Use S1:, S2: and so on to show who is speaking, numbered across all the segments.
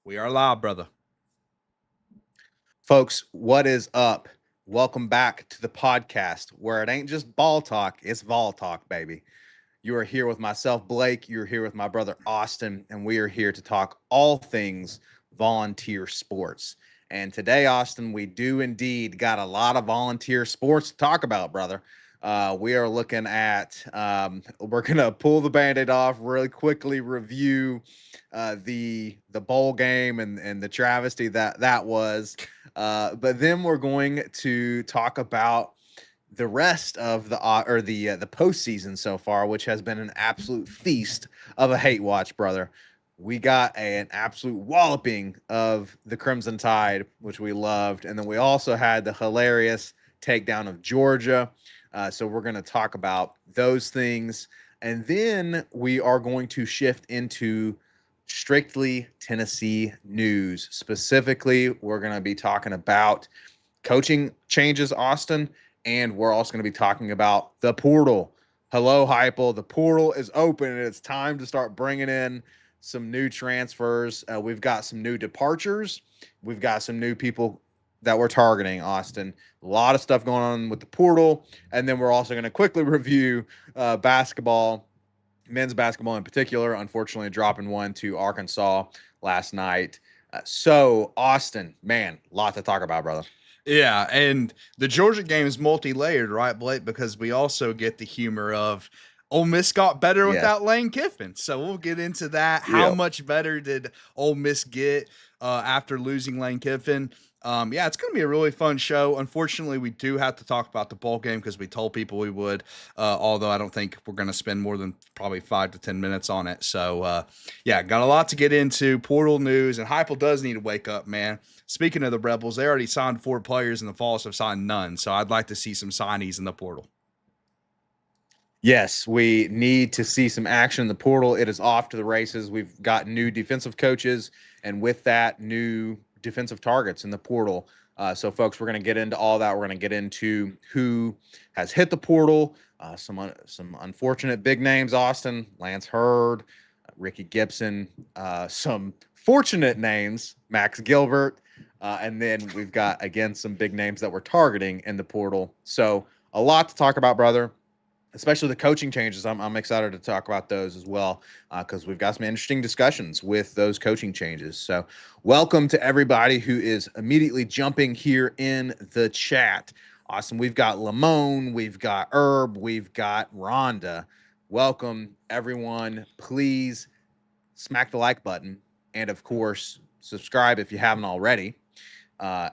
S1: We are live, brother.
S2: Folks, what is up? Welcome back to the podcast where it ain't just ball talk, it's Vol talk, baby. You are here with myself, Blake. You're here with my brother, Austin, and we are here to talk all things volunteer sports. And today, Austin, we do indeed got a lot of volunteer sports to talk about, brother. We are looking at, we're going to pull the band aid off, really quickly review the bowl game and the travesty that was. But then we're going to talk about the rest of the postseason so far, which has been an absolute feast of a hate watch, brother. We got an absolute walloping of the Crimson Tide, which we loved, and then we also had the hilarious takedown of Georgia. So we're going to talk about those things, and then we are going to shift into strictly Tennessee news. Specifically, we're going to be talking about coaching changes, Austin, and we're also going to be talking about the portal. Hello, Heupel. The portal is open, and it's time to start bringing in some new transfers. We've got some new departures. We've got some new people that we're targeting, Austin. A lot of stuff going on with the portal. And then we're also going to quickly review basketball, men's basketball in particular, unfortunately dropping one to Arkansas last night. So, Austin, man, a lot to talk about, brother.
S1: Yeah, and the Georgia game is multi-layered, right, Blake? Because we also get the humor of Ole Miss got better
S2: Yes.
S1: without Lane Kiffin. So we'll get into that. How
S2: Yep.
S1: much better did Ole Miss get after losing Lane Kiffin? Yeah, it's going to be a really fun show. Unfortunately, we do have to talk about the bowl game because we told people we would, although I don't think we're going to spend more than probably 5 to 10 minutes on it. So, yeah, got a lot to get into. Portal news, and Heupel does need to wake up, man. Speaking of the Rebels, they already signed 4 players, and the Vols have signed none. So I'd like to see some signees in the portal.
S2: Yes, we need to see some action in the portal. It is off to the races. We've got new defensive coaches, and with that, new defensive targets in the portal. So, folks, we're going to get into all that. We're going to get into who has hit the portal, some unfortunate big names, Austin, Lance Hurd, Ricky Gibson, some fortunate names, Max Gilbert, and then we've got, again, some big names that we're targeting in the portal. So, a lot to talk about, brother, especially the coaching changes. I'm excited to talk about those as well because we've got some interesting discussions with those coaching changes. So, welcome to everybody who is immediately jumping here in the chat. Awesome. We've got Lamone, we've got Herb, we've got Rhonda. Welcome, everyone. Please smack the like button. And of course, subscribe if you haven't already.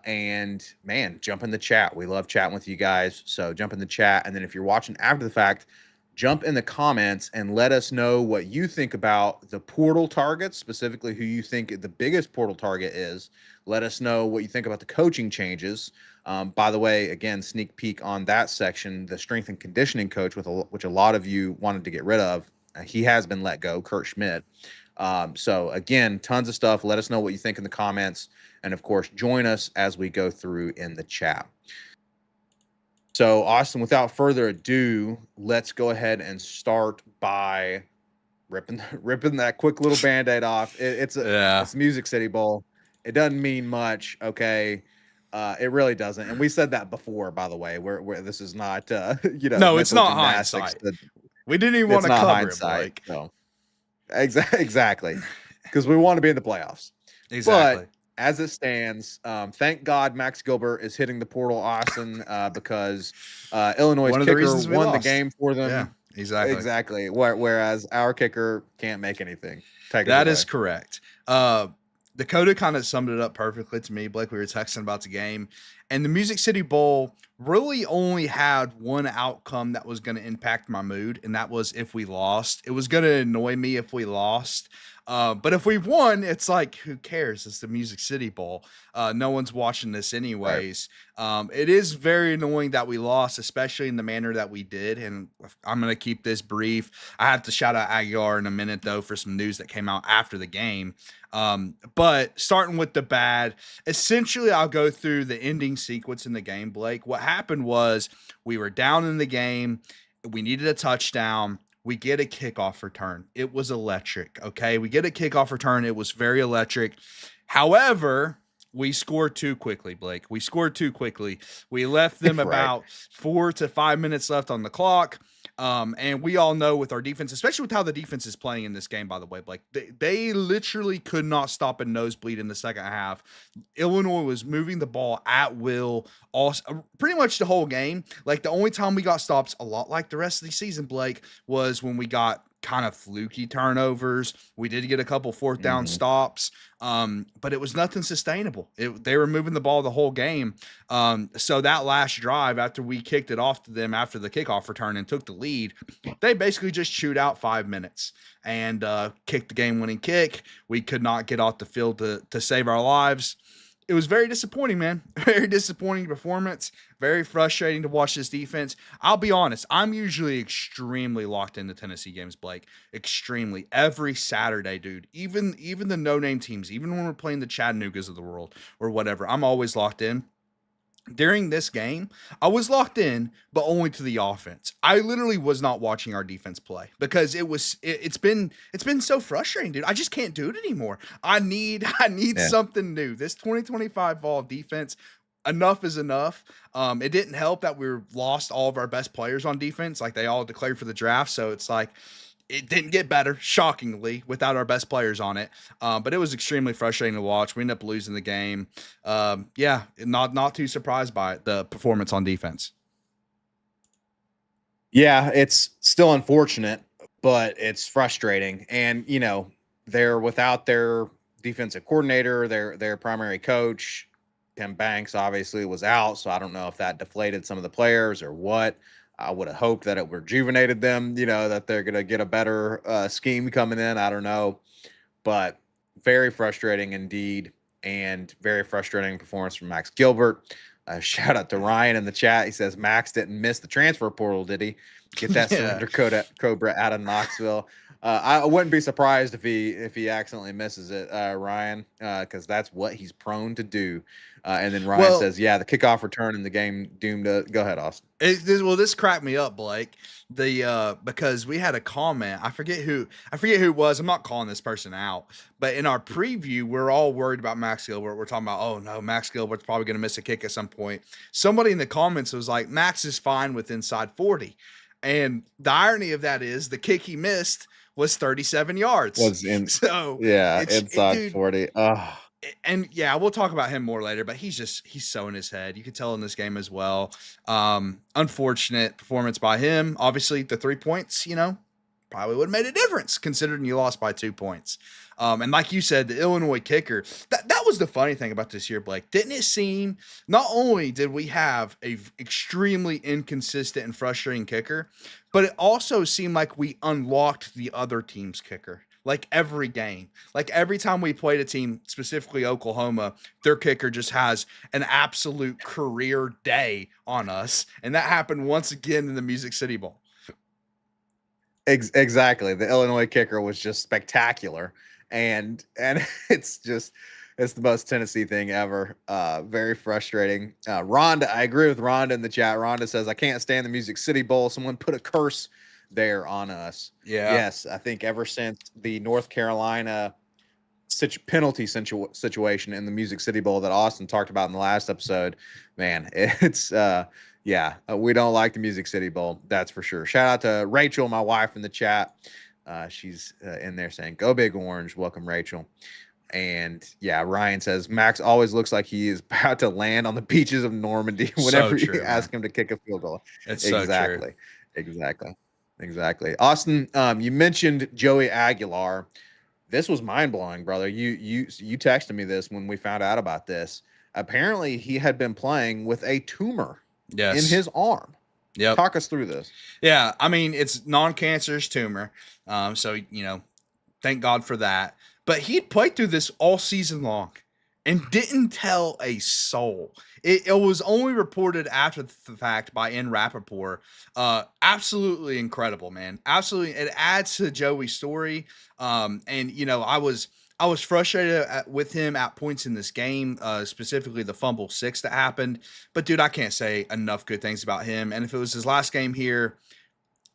S2: And man, jump in the chat. We love chatting with you guys. So jump in the chat. And then if you're watching after the fact, jump in the comments and let us know what you think about the portal targets, specifically who you think the biggest portal target is. Let us know what you think about the coaching changes. By the way, again, sneak peek on that section, the strength and conditioning coach, which a lot of you wanted to get rid of. He has been let go, Kurt Schmidt. So again, tons of stuff. Let us know what you think in the comments. And of course, join us as we go through in the chat. So, Austin, without further ado, let's go ahead and start by ripping that quick little band-aid off. It's Music City Bowl. It doesn't mean much, okay? It really doesn't. And we said that before, by the way. Where this is not
S1: No, it's
S2: mental
S1: not
S2: gymnastics.
S1: hindsight. We didn't even want
S2: It's
S1: to
S2: not
S1: cover
S2: hindsight.
S1: it, Blake.
S2: So exactly. Because we want to be in the playoffs.
S1: Exactly.
S2: But as it stands, thank God Max Gilbert is hitting the portal, Austin, because Illinois'
S1: One of the
S2: kicker
S1: reasons we
S2: won the
S1: lost.
S2: game for them.
S1: Yeah, exactly.
S2: Exactly. Whereas our kicker can't make anything. Take us
S1: That
S2: away.
S1: is correct. Dakota kind of summed it up perfectly to me. Blake, we were texting about the game, and the Music City Bowl really only had one outcome that was going to impact my mood, and that was if we lost. It was going to annoy me if we lost. But if we won, it's like, who cares? It's the Music City Bowl. No one's watching this anyways. Right. It is very annoying that we lost, especially in the manner that we did. And I'm going to keep this brief. I have to shout out Aguilar in a minute, though, for some news that came out after the game. But starting with the bad, essentially, I'll go through the ending sequence in the game, Blake. What happened was we were down in the game. We needed a touchdown. We get a kickoff return. It was electric. Okay. We get a kickoff return. It was very electric. However, we scored too quickly, Blake. We scored too quickly. We left them
S2: Right.
S1: about 4 to 5 minutes left on the clock. And we all know with our defense, especially with how the defense is playing in this game, by the way, Blake, they literally could not stop a nosebleed in the second half. Illinois was moving the ball at will all pretty much the whole game. Like the only time we got stops, a lot like the rest of the season, Blake, was when we got kind of fluky turnovers. We did get a couple fourth down
S2: Mhm.
S1: stops, but it was nothing sustainable. They were moving the ball the whole game. So that last drive, after we kicked it off to them after the kickoff return and took the lead, they basically just chewed out 5 minutes and kicked the game-winning kick. We could not get off the field to save our lives. It was very disappointing, man. Very disappointing performance. Very frustrating to watch this defense. I'll be honest. I'm usually extremely locked into Tennessee games, Blake. Extremely. Every Saturday, dude. Even the no-name teams, even when we're playing the Chattanoogas of the world or whatever, I'm always locked in. During this game, I was locked in, but only to the offense. I literally was not watching our defense play because it's been so frustrating, dude. I just can't do it anymore. I need
S2: Yeah.
S1: something new. This 2025 Vol defense, enough is enough. It didn't help that we lost all of our best players on defense, like they all declared for the draft. So it's like it didn't get better, shockingly, without our best players on it. But it was extremely frustrating to watch. We ended up losing the game. Yeah, not too surprised by it, the performance on defense.
S2: Yeah, it's still unfortunate, but it's frustrating. And they're without their defensive coordinator, their primary coach. Tim Banks obviously was out, so I don't know if that deflated some of the players or what. I would have hoped that it rejuvenated them, that they're going to get a better scheme coming in. I don't know, but very frustrating indeed, and very frustrating performance from Max Gilbert. Shout out to Ryan in the chat. He says Max didn't miss the transfer portal, did he? Get that
S1: Yeah.
S2: surrender Cobra out of Knoxville. I wouldn't be surprised if he accidentally misses it, Ryan, because that's what he's prone to do. And then Ryan says, "Yeah, the kickoff return in the game doomed to." Go ahead, Austin.
S1: This cracked me up, Blake. Because we had a comment. I forget who it was. I'm not calling this person out, but in our preview, we're all worried about Max Gilbert. We're talking about, oh no, Max Gilbert's probably going to miss a kick at some point. Somebody in the comments was like, Max is fine with inside 40, and the irony of that is the kick he missed was 37 yards.
S2: Was in
S1: So
S2: yeah
S1: it's
S2: inside
S1: dude,
S2: 40. Oh.
S1: And yeah, we'll talk about him more later, but he's so in his head. You could tell in this game as well. Unfortunate performance by him. Obviously, the 3 points, probably would have made a difference considering you lost by 2 points. And like you said, the Illinois kicker, that was the funny thing about this year, Blake. Didn't it seem not only did we have a extremely inconsistent and frustrating kicker, but it also seemed like we unlocked the other team's kicker. Like every game, like every time we played a team, specifically Oklahoma, their kicker just has an absolute career day on us. And that happened once again in the Music City Bowl.
S2: Exactly. The Illinois kicker was just spectacular. And it's the most Tennessee thing ever. Very frustrating. Rhonda, I agree with Rhonda in the chat. Rhonda says, I can't stand the Music City Bowl. Someone put a curse there on us.
S1: Yeah.
S2: Yes, I think ever since the North Carolina penalty situation in the Music City Bowl that Austin talked about in the last episode, man, it's we don't like the Music City Bowl, that's for sure. Shout out to Rachel, my wife, in the chat. She's in there saying, "Go Big Orange." Welcome, Rachel. And yeah, Ryan says Max always looks like he is about to land on the beaches of Normandy whenever you ask him to kick a field goal.
S1: It's
S2: exactly,
S1: so true.
S2: exactly. Austin, you mentioned Joey Aguilar. This was mind blowing, brother. You texted me this when we found out about this. Apparently, he had been playing with a tumor in his arm.
S1: Yep.
S2: Talk us through this.
S1: Yeah, I mean, it's non-cancerous tumor. So, thank God for that. But he'd played through this all season long and didn't tell a soul. It was only reported after the fact by N. Rappaport. Absolutely incredible, man. Absolutely. It adds to Joey's story. And, I was frustrated with him at points in this game, specifically the fumble 6 that happened. But, dude, I can't say enough good things about him. And if it was his last game here,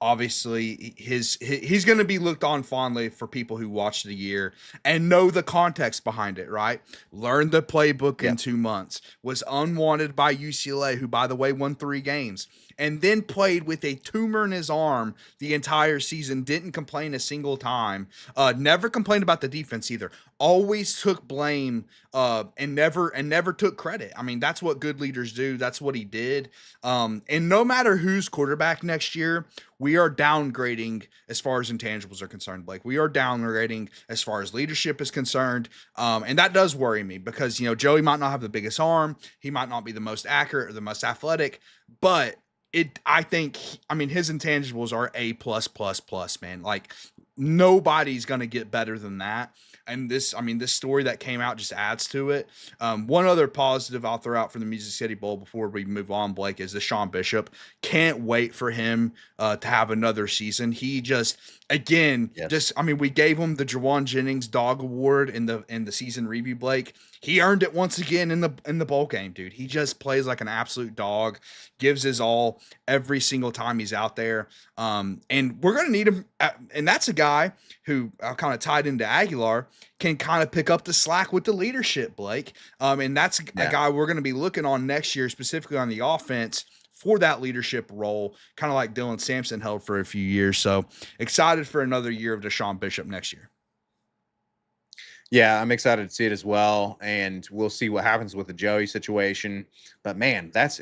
S1: obviously he's going to be looked on fondly for people who watch the year and know the context behind it, right? Learned the playbook in
S2: Yep.
S1: 2 months, was unwanted by UCLA, who by the way won 3 games, and then played with a tumor in his arm the entire season. Didn't complain a single time. Never complained about the defense either. Always took blame, and never took credit. I mean, that's what good leaders do. That's what he did. And no matter who's quarterback next year, we are downgrading as far as intangibles are concerned, Blake. We are downgrading as far as leadership is concerned. And that does worry me because, Joey might not have the biggest arm. He might not be the most accurate or the most athletic, but I think, his intangibles are A plus plus plus, man. Like nobody's going to get better than that. And this story that came out just adds to it. One other positive I'll throw out for the Music City Bowl before we move on, Blake, is the Sean Bishop. Can't wait for him to have another season. He just, again,
S2: Yes.
S1: we gave him the Jawan Jennings Dog Award in the season review, Blake. He earned it once again in the bowl game, dude. He just plays like an absolute dog, gives his all every single time he's out there. And we're going to need him. And that's a guy who kind of tied into Aguilar, can kind of pick up the slack with the leadership, Blake. And that's a guy we're going to be looking on next year, specifically on the offense for that leadership role, kind of like Dylan Sampson held for a few years. So excited for another year of Deshaun Bishop next year.
S2: Yeah, I'm excited to see it as well, and we'll see what happens with the Joey situation. But man, that's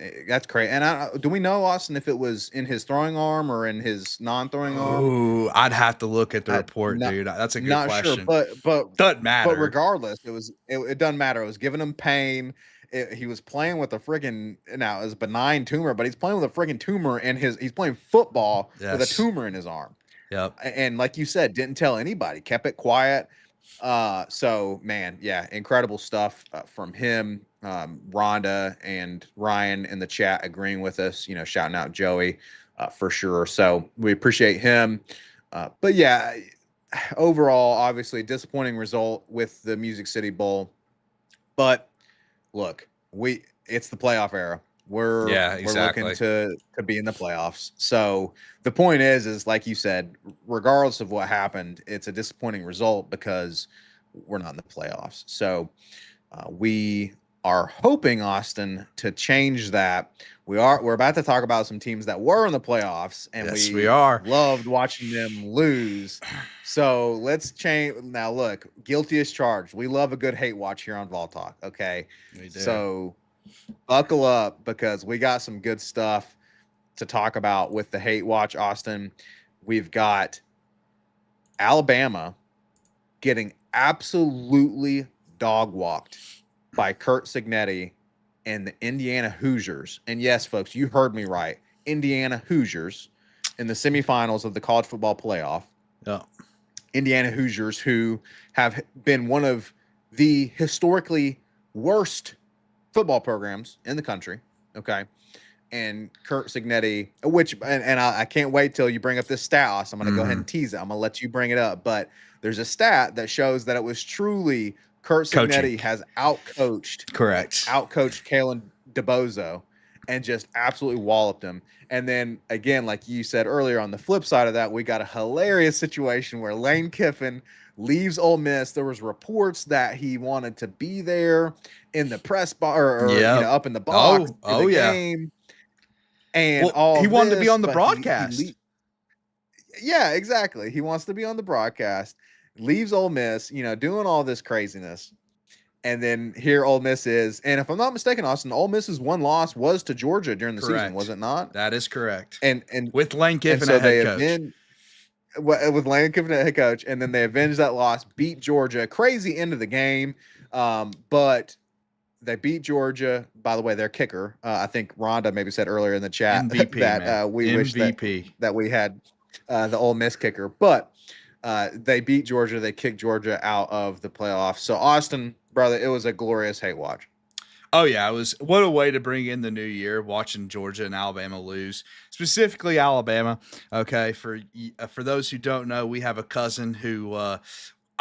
S2: crazy. And do we know, Austin, if it was in his throwing arm or in his non-throwing arm?
S1: Oh, I'd have to look at the report, dude. That's a good question.
S2: Sure, but
S1: doesn't matter.
S2: But regardless, it doesn't matter. It was giving him pain. He was playing with a friggin' now it was a benign tumor, but he's playing with a friggin' tumor in he's playing football with a tumor in his arm.
S1: Yep.
S2: And like you said, didn't tell anybody, kept it quiet. So man, yeah, incredible stuff from him. Rhonda and Ryan in the chat agreeing with us, shouting out Joey for sure. So we appreciate him. But yeah, overall, obviously disappointing result with the Music City Bowl. But look, it's the playoff era. We're looking to be in the playoffs. So the point is like you said, regardless of what happened, it's a disappointing result because we're not in the playoffs. So we are hoping, Austin, to change that. We're about to talk about some teams that were in the playoffs, and we loved watching them lose. So let's change now. Look, guilty as charged. We love a good hate watch here on Vol Talk. Okay,
S1: we do.
S2: So buckle up because we got some good stuff to talk about with the hate watch, Austin. We've got Alabama getting absolutely dog walked by Curt Cignetti and the Indiana Hoosiers. And yes, folks, you heard me right. Indiana Hoosiers in the semifinals of the college football playoff.
S1: Yeah.
S2: Indiana Hoosiers, who have been one of the historically worst football programs in the country. Okay. And Curt Cignetti, and I can't wait till you bring up this stat, Austin. I'm going to go ahead and tease it. I'm going to let you bring it up. But there's a stat that shows that it was truly Curt Cignetti has outcoached Kalen DeBozo and just absolutely walloped him. And then again, like you said earlier, on the flip side of that, we got a hilarious situation where Lane Kiffin leaves Ole Miss. There was reports that he wanted to be there in the press bar or up in the box for the game. And
S1: he wanted to be on the broadcast.
S2: Yeah, exactly. He wants to be on the broadcast. Leaves Ole Miss, doing all this craziness. And then here Ole Miss is. And if I'm not mistaken, Austin, Ole Miss's one loss was to Georgia during the season, was it not?
S1: That is correct.
S2: And
S1: with Lane Kiffin as head coach.
S2: With Lane Kiffin as head coach, and then they avenged that loss, beat Georgia. Crazy end of the game. But they beat Georgia. By the way, their kicker, I think Rhonda maybe said earlier in the chat
S1: MVP,
S2: that we wish that we had the Ole Miss kicker. But they beat Georgia. They kicked Georgia out of the playoffs. So, Austin, brother, it was a glorious hate watch.
S1: Oh, yeah. It was. What a way to bring in the new year, watching Georgia and Alabama lose, specifically Alabama. Okay. For those who don't know, we have a cousin who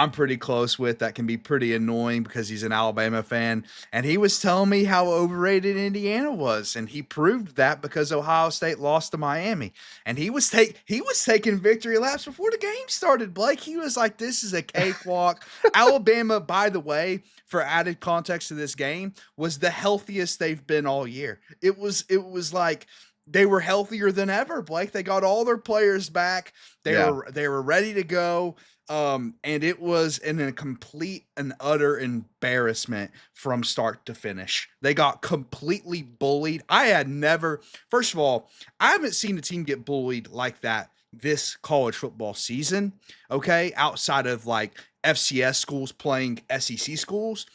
S1: I'm pretty close with that can be pretty annoying because he's an Alabama fan. And he was telling me how overrated Indiana was. And he proved that because Ohio State lost to Miami. And he was taking victory laps before the game started, Blake. He was like, this is a cakewalk. Alabama, by the way, for added context to this game, was the healthiest they've been all year. It was like they were healthier than ever, Blake. They got all their players back.
S2: Yeah.
S1: They were ready to go. And it was a complete and utter embarrassment from start to finish. They got completely bullied. First of all, I haven't seen a team get bullied like that this college football season. Okay. Outside of like FCS schools playing SEC schools.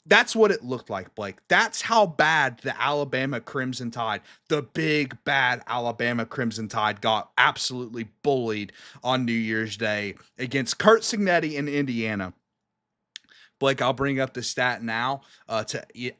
S1: That's what it looked like, Blake. That's how bad the Alabama Crimson Tide, the big bad Alabama Crimson Tide, got absolutely bullied on New Year's Day against Kurt Signetti in Indiana. Blake, I'll bring up the stat now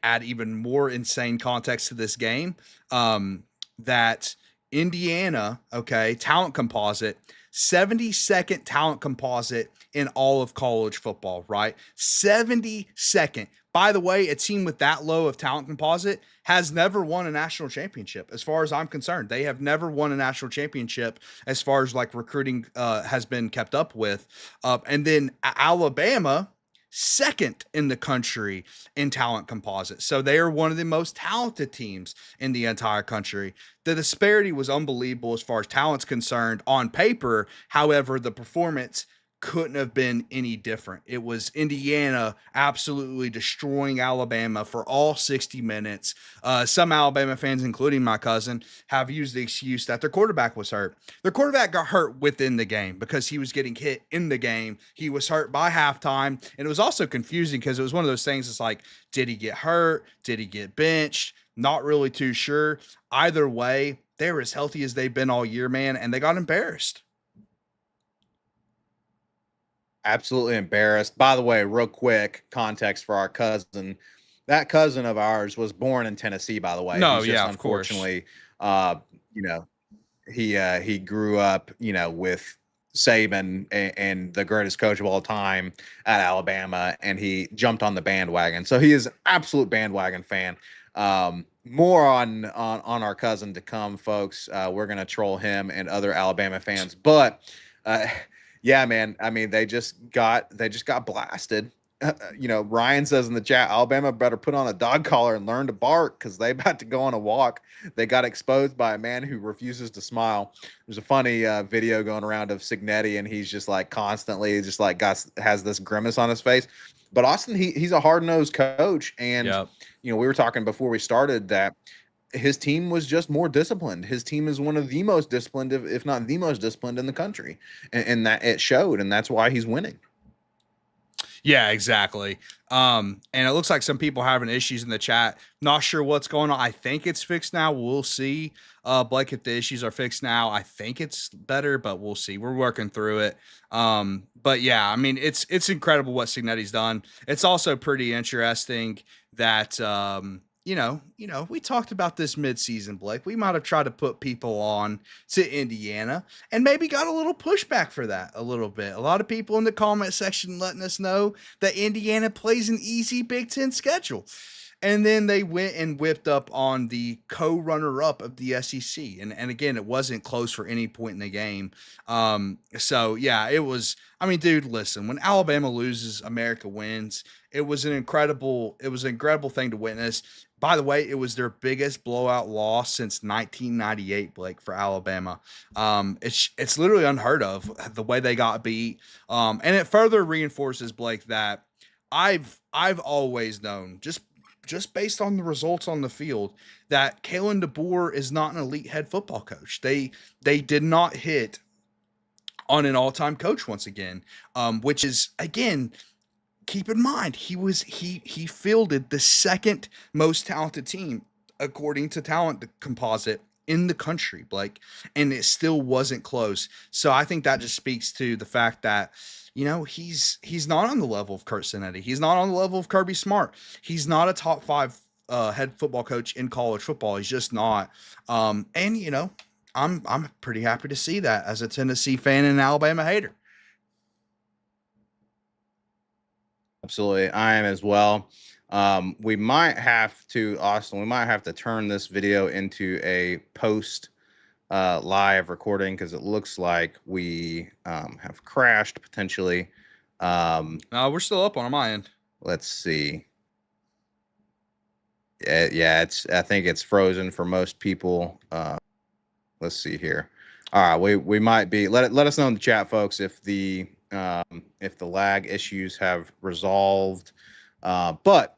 S1: add even more insane context to this game. That Indiana, okay, talent composite, 72nd talent composite in all of college football, right? 72nd. By the way, a team with that low of talent composite has never won a national championship. As far as I'm concerned, they have never won a national championship as far as like recruiting has been kept up with. And then Alabama, second in the country in talent composite. So they are one of the most talented teams in the entire country. The disparity was unbelievable as far as talent's concerned on paper. However, the performance couldn't have been any different. It was Indiana absolutely destroying Alabama for all 60 minutes. Some Alabama fans, including my cousin, have used the excuse that their quarterback was hurt. Their quarterback got hurt within the game because he was getting hit in the game. He was hurt by halftime. And it was also confusing because it was one of those things. It's like, did he get hurt? Did he get benched? Not really too sure. Either way, they're as healthy as they've been all year, man. And they got embarrassed.
S2: Absolutely embarrassed. By the way, real quick context for our cousin. That cousin of ours was born in Tennessee, by the way.
S1: No,
S2: He's just
S1: yeah, of course.
S2: unfortunately, you know, he grew up, with Saban and the greatest coach of all time at Alabama, and he jumped on the bandwagon. So he is an absolute bandwagon fan. More on our cousin to come, folks. We're gonna troll him and other Alabama fans, but yeah, man. I mean, they just got blasted. Ryan says in the chat, Alabama better put on a dog collar and learn to bark because they about to go on a walk. They got exposed by a man who refuses to smile. There's a funny video going around of Signetti, and he's just like constantly just like has this grimace on his face. But Austin, he's a hard-nosed coach, and
S1: Yep.
S2: we were talking before we started that his team was just more disciplined. His team is one of the most disciplined, if not the most disciplined in the country. And that it showed, and that's why he's winning.
S1: Yeah, exactly. And it looks like some people having issues in the chat. Not sure what's going on. I think it's fixed now. We'll see. Blake, if the issues are fixed now, I think it's better, but we'll see. We're working through it. But yeah, I mean, it's incredible what Signetti's done. It's also pretty interesting that we talked about this midseason, Blake. We might have tried to put people on to Indiana and maybe got a little pushback for that a little bit. A lot of people in the comment section letting us know that Indiana plays an easy Big Ten schedule. And then they went and whipped up on the co-runner-up of the SEC. And again, it wasn't close for any point in the game. So, yeah, it was – I mean, dude, listen, when Alabama loses, America wins. It was an incredible thing to witness. By the way, it was their biggest blowout loss since 1998, Blake, for Alabama. It's literally unheard of the way they got beat. And it further reinforces, Blake, that I've always known, just based on the results on the field, that Kalen DeBoer is not an elite head football coach. They did not hit on an all-time coach once again, which is, again, keep in mind, he fielded the second most talented team according to talent composite in the country, Blake, and it still wasn't close. So I think that just speaks to the fact that he's not on the level of Kurt Signetti. He's not on the level of Kirby Smart. He's not a top 5 head football coach in college football. He's just not. And I'm pretty happy to see that as a Tennessee fan and an Alabama hater.
S2: Absolutely, I am as well. We might have to, Austin. We might have to turn this video into a post live recording because it looks like we have crashed potentially.
S1: We're still up on my end.
S2: Let's see. Yeah, it's. I think it's frozen for most people. Let's see here. All right, we might be. Let us know in the chat, folks, if the lag issues have resolved. But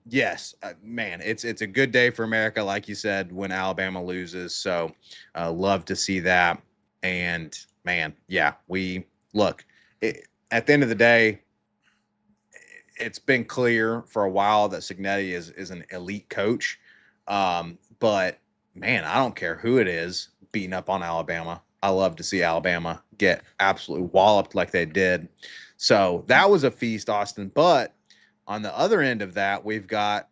S2: yes, man, it's a good day for America, like you said, when Alabama loses. So love to see that. And man, yeah, we look. At the end of the day, it's been clear for a while that Cignetti is an elite coach. But man, I don't care who it is beating up on Alabama. I love to see Alabama get absolutely walloped like they did. So that was a feast, Austin. But on the other end of that, we've got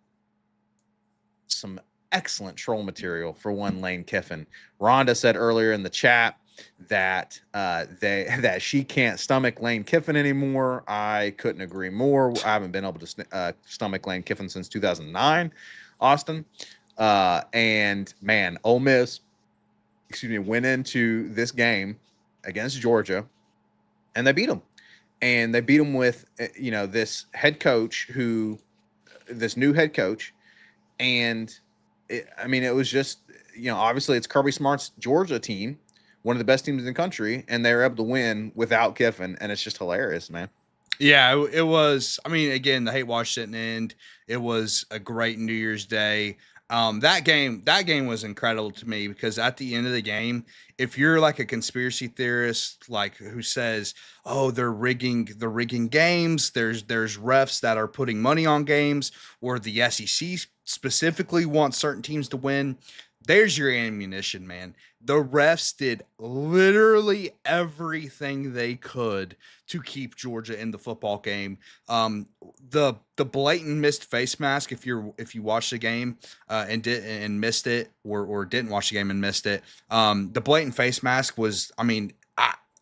S2: some excellent troll material for one Lane Kiffin. Rhonda said earlier in the chat that that she can't stomach Lane Kiffin anymore. I couldn't agree more. I haven't been able to stomach Lane Kiffin since 2009, Austin. And man, Ole Miss, went into this game against Georgia, and they beat them. And they beat them with this new head coach, and it was just obviously it's Kirby Smart's Georgia team, one of the best teams in the country, and they were able to win without Kiffin, and it's just hilarious, man.
S1: Yeah, it was. I mean, again, the hate wash didn't end. It was a great New Year's Day. That game was incredible to me because at the end of the game, if you're like a conspiracy theorist, like who says, "Oh, they're rigging games," there's refs that are putting money on games, or the SEC specifically wants certain teams to win. There's your ammunition, man. The refs did literally everything they could to keep Georgia in the football game. The blatant missed face mask. If you watched the game and missed it, or didn't watch the game and missed it, the blatant face mask was. I mean,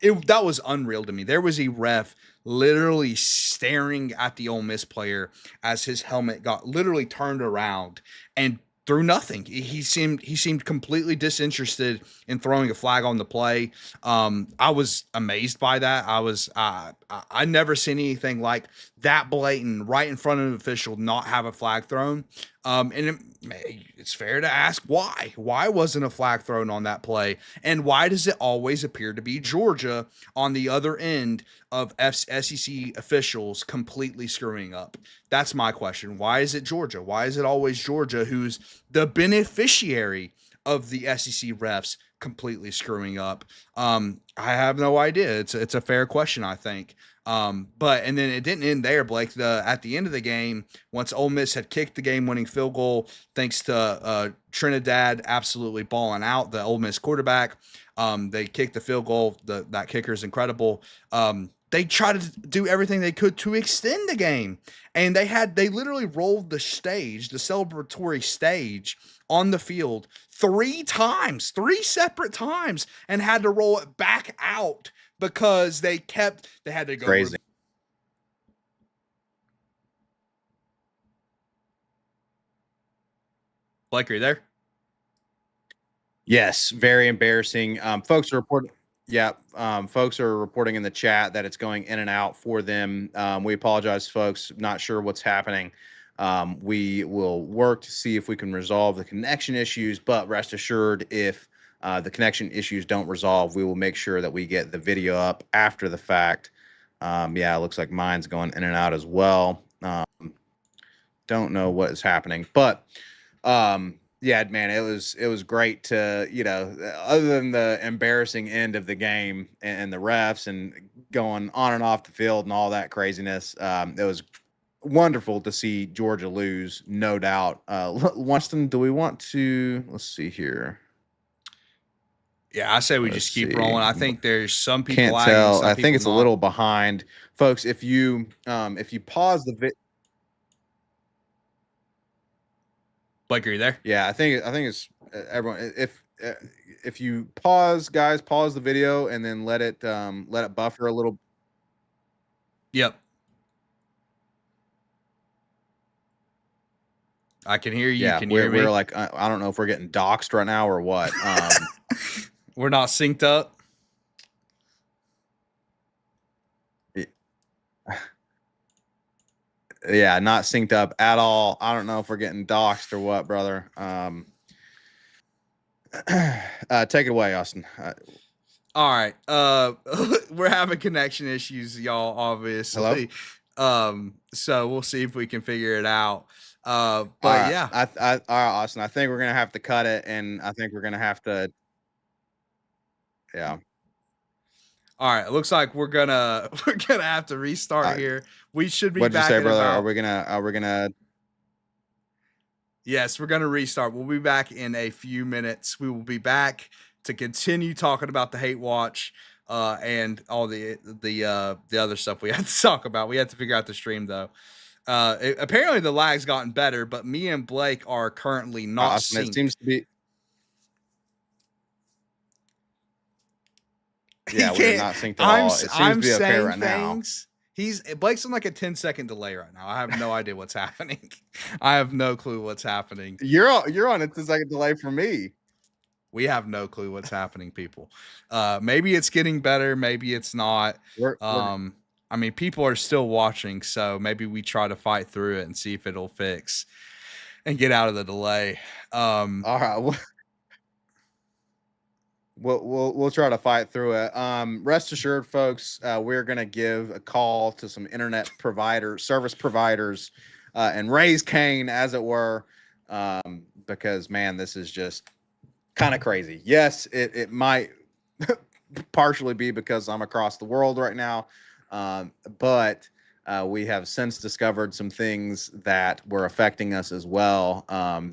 S1: that was unreal to me. There was a ref literally staring at the Ole Miss player as his helmet got literally turned around and through nothing. He seemed completely disinterested in throwing a flag on the play. I was amazed by that. I never seen anything like that blatant right in front of an official not have a flag thrown. It's fair to ask why. Why wasn't a flag thrown on that play? And why does it always appear to be Georgia on the other end of SEC officials completely screwing up? That's my question. Why is it Georgia? Why is it always Georgia who's the beneficiary of the SEC refs completely screwing up? I have no idea. It's a fair question, I think. But and then it didn't end there, Blake. At the end of the game, once Ole Miss had kicked the game-winning field goal, thanks to Trinidad absolutely balling out, the Ole Miss quarterback, they kicked the field goal. That kicker is incredible. They tried to do everything they could to extend the game, and they literally rolled the celebratory stage on the field 3 separate times, and had to roll it back out because they had to go
S2: Crazy.
S1: Blake, are you there?
S2: Yes, very embarrassing. Folks are reporting. Yeah, folks are reporting in the chat that it's going in and out for them. We apologize, folks. Not sure what's happening. We will work to see if we can resolve the connection issues, but rest assured, if the connection issues don't resolve, we will make sure that we get the video up after the fact. Yeah, it looks like mine's going in and out as well. Don't know what is happening, but yeah, man, it was great to, other than the embarrassing end of the game and the refs and going on and off the field and all that craziness. It was wonderful to see Georgia lose, no doubt. Winston, do we want to, let's see here.
S1: Yeah, I say we just keep rolling. I think there's some people
S2: can't
S1: lagging,
S2: tell.
S1: some
S2: I think
S1: people
S2: it's
S1: not.
S2: a little behind, folks. If you pause the vid.
S1: Blake, are you there?
S2: Yeah, I think it's everyone. If you pause, guys, pause the video and then let it buffer a little.
S1: Yep. I can hear you.
S2: Yeah,
S1: Can you hear
S2: we're
S1: me?
S2: like I don't know if we're getting doxxed right now or what.
S1: We're not synced up.
S2: Yeah, not synced up at all. I don't know if we're getting doxxed or what, brother. Take it away, Austin.
S1: All right. We're having connection issues, y'all,
S2: Hello.
S1: obviously. So we'll see if we can figure it out.
S2: All
S1: But
S2: right,
S1: yeah.
S2: all right, Austin. I think we're gonna have to cut it, and I think we're gonna have to. Yeah.
S1: All right. It looks like we're gonna have to restart
S2: Uh,
S1: here. We should be
S2: what did you
S1: back
S2: say,
S1: in
S2: brother?
S1: about.
S2: Are we gonna?
S1: Yes, we're gonna restart. We'll be back in a few minutes. We will be back to continue talking about the hate watch and all the other stuff we had to talk about. We had to figure out the stream though. Apparently the lag's gotten better, but me and Blake are currently not
S2: Austin, it
S1: synced.
S2: seems to be.
S1: He
S2: Yeah, we are
S1: can't.
S2: not synced at all. It seems to
S1: I'm
S2: be okay
S1: saying
S2: right now.
S1: things. Blake's on like a 10-second delay right now. I have no idea what's happening. I have no clue what's happening.
S2: You're on a 10-second delay for me.
S1: We have no clue what's happening, people. Maybe it's getting better, maybe it's not.
S2: We're
S1: I mean, people are still watching, so maybe we try to fight through it and see if it'll fix and get out of the delay.
S2: all right. We'll try to fight through it. Rest assured, folks, we're gonna give a call to some internet service providers, and raise Cain, as it were, because man, this is just kind of crazy. Yes, it might partially be because I'm across the world right now, but we have since discovered some things that were affecting us as well,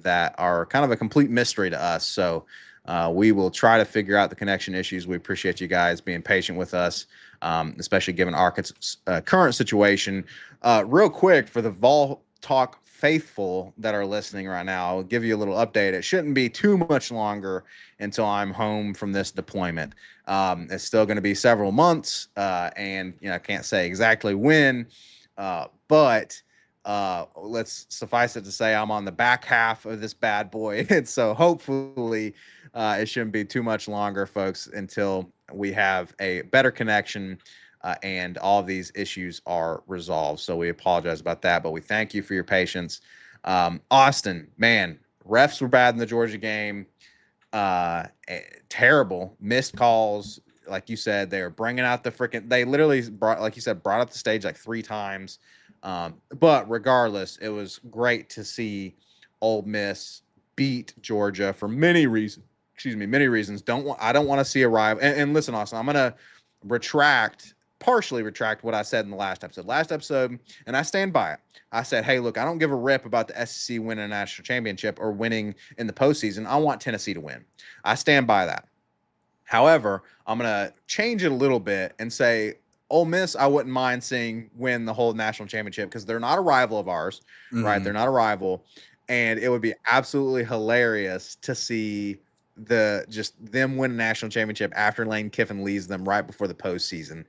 S2: that are kind of a complete mystery to us. So we will try to figure out the connection issues. We appreciate you guys being patient with us, especially given our current situation. Real quick, for the Vol Talk faithful that are listening right now, I'll give you a little update. It shouldn't be too much longer until I'm home from this deployment. It's still going to be several months, and I can't say exactly when, but let's suffice it to say I'm on the back half of this bad boy, and so hopefully it shouldn't be too much longer, folks, until we have a better connection, and all of these issues are resolved. So we apologize about that, but we thank you for your patience. Austin, man, refs were bad in the Georgia game. Terrible missed calls. Like you said, they're bringing out the freaking. They literally brought, like you said, brought up the stage like 3 times. But regardless, it was great to see Ole Miss beat Georgia for many reasons. Excuse me, many reasons. I don't want to see a rival. And listen, Austin, I'm gonna partially retract what I said in the last episode. Last episode, and I stand by it. I said, hey, look, I don't give a rip about the SEC winning a national championship or winning in the postseason. I want Tennessee to win. I stand by that. However, I'm going to change it a little bit and say Ole Miss, I wouldn't mind seeing win the whole national championship because they're not a rival of ours, right? They're not a rival. And it would be absolutely hilarious to see just them win a national championship after Lane Kiffin leaves them right before the postseason.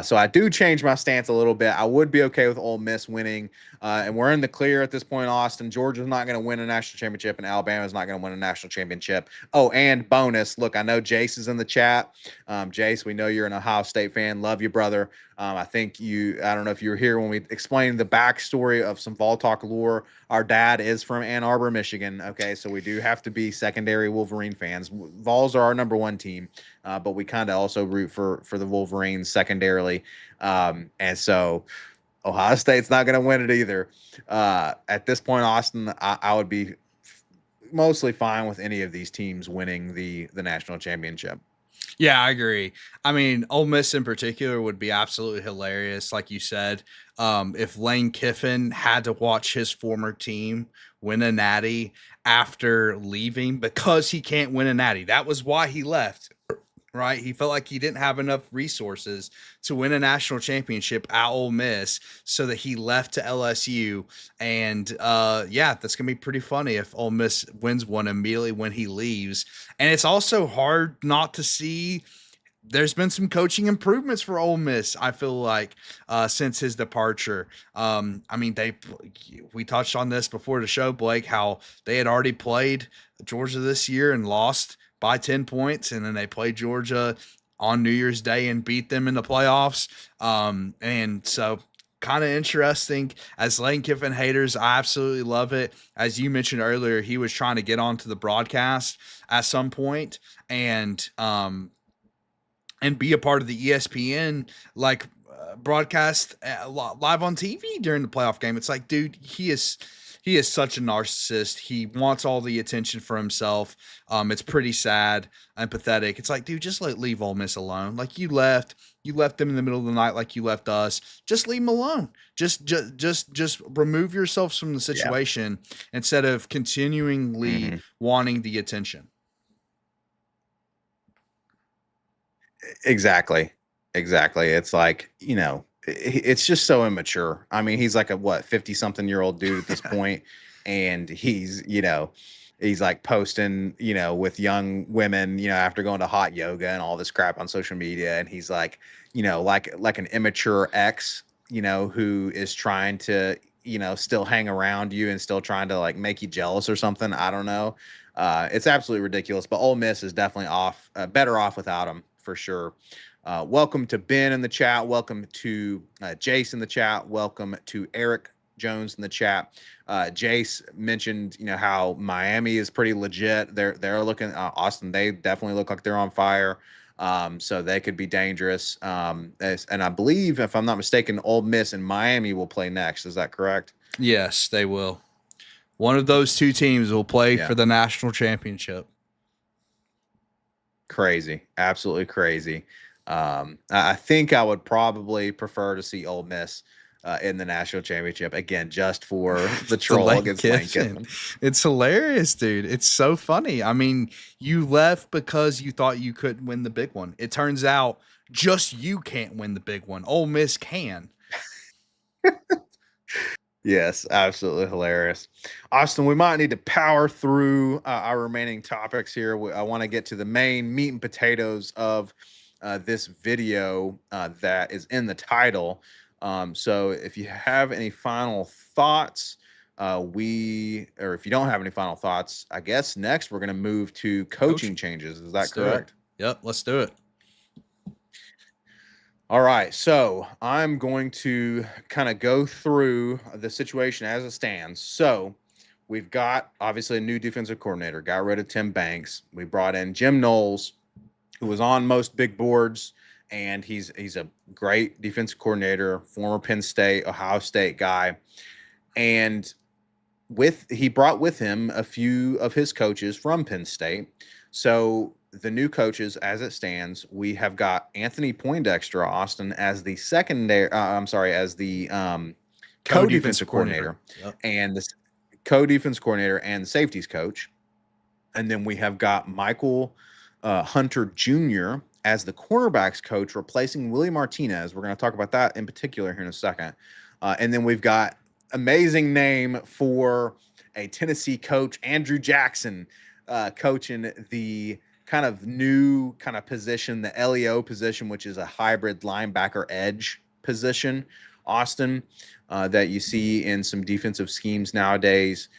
S2: So I do change my stance a little bit. I would be okay with Ole Miss winning, and we're in the clear at this point. Austin, Georgia's not going to win a national championship, and Alabama's not going to win a national championship. Oh, and bonus, look, I know Jace is in the chat. Jace, we know you're an Ohio State fan. Love you, brother. I don't know if you were here when we explained the backstory of some Vol Talk lore. Our dad is from Ann Arbor, Michigan. Okay, so we do have to be secondary Wolverine fans. Vols are our number 1 team, but we kind of also root for the Wolverines secondarily. And so Ohio State's not going to win it either. At this point, Austin, I would be mostly fine with any of these teams winning the national championship.
S1: Yeah, I agree. I mean, Ole Miss in particular would be absolutely hilarious, like you said. If Lane Kiffin had to watch his former team win a natty after leaving because he can't win a natty. That was why he left, right? He felt like he didn't have enough resources to win a national championship at Ole Miss, so that he left to LSU. And yeah, that's gonna be pretty funny if Ole Miss wins one immediately when he leaves. And it's also hard not to see there's been some coaching improvements for Ole Miss. I feel like since his departure. I mean, we touched on this before the show, Blake, how they had already played Georgia this year and lost by 10 points, and then they played Georgia on New Year's Day and beat them in the playoffs. And so kind of interesting. As Lane Kiffin haters, I absolutely love it. As you mentioned earlier, he was trying to get onto the broadcast at some point, and be a part of the ESPN broadcast live on TV during the playoff game. It's like, dude, he is such a narcissist. He wants all the attention for himself. It's pretty sad and pathetic. It's like, dude, just leave Ole Miss alone. Like you left them in the middle of the night, like you left us. Just leave them alone. Just remove yourselves from the
S2: Yeah.
S1: situation instead of continually
S2: hmm
S1: wanting the attention.
S2: Exactly. Exactly. It's like, it's just so immature. I mean, he's like a what, 50 something year old dude at this point, and he's like posting, with young women, after going to hot yoga and all this crap on social media, and he's like, like an immature ex, who is trying to, still hang around you and still trying to like make you jealous or something. I don't know. It's absolutely ridiculous, but Ole Miss is definitely better off without him for sure. Welcome to Ben in the chat. Welcome to Jace in the chat. Welcome to Eric Jones in the chat. Jace mentioned, how Miami is pretty legit. They're looking Austin. They definitely look like they're on fire. So they could be dangerous. And I believe, if I'm not mistaken, Ole Miss and Miami will play next. Is that correct?
S1: Yes, they will. One of those two teams will play
S2: Yeah.
S1: for the national championship.
S2: Crazy, absolutely crazy. I think I would probably prefer to see Ole Miss in the national championship again, just for the troll against Lane Kiffin.
S1: It's hilarious, dude. It's so funny. I mean, you left because you thought you couldn't win the big one. It turns out just you can't win the big one. Ole Miss can.
S2: Yes, absolutely hilarious. Austin, we might need to power through our remaining topics here. I want to get to the main meat and potatoes of this video that is in the title. So if you have any final thoughts, or if you don't have any final thoughts, I guess next we're going to move to coaching changes. Is that
S1: Let's do it.
S2: correct?
S1: Yep, let's do it.
S2: All right, so I'm going to kind of go through the situation as it stands. So we've got obviously a new defensive coordinator, got rid of Tim Banks. We brought in Jim Knowles, who was on most big boards, and he's a great defensive coordinator, former Penn State, Ohio State guy. And he brought with him a few of his coaches from Penn State. So the new coaches, as it stands, we have got Anthony Poindexter, Austin, as the co-defensive coordinator,
S1: Yep.
S2: and the co-defense coordinator and the safeties coach. And then we have got Michael Hunter Jr. as the cornerbacks coach, replacing Willie Martinez. We're going to talk about that in particular here in a second. And then we've got amazing name for a Tennessee coach, Andrew Jackson, coaching the kind of new kind of position, the LEO position, which is a hybrid linebacker edge position, Austin, that you see in some defensive schemes nowadays.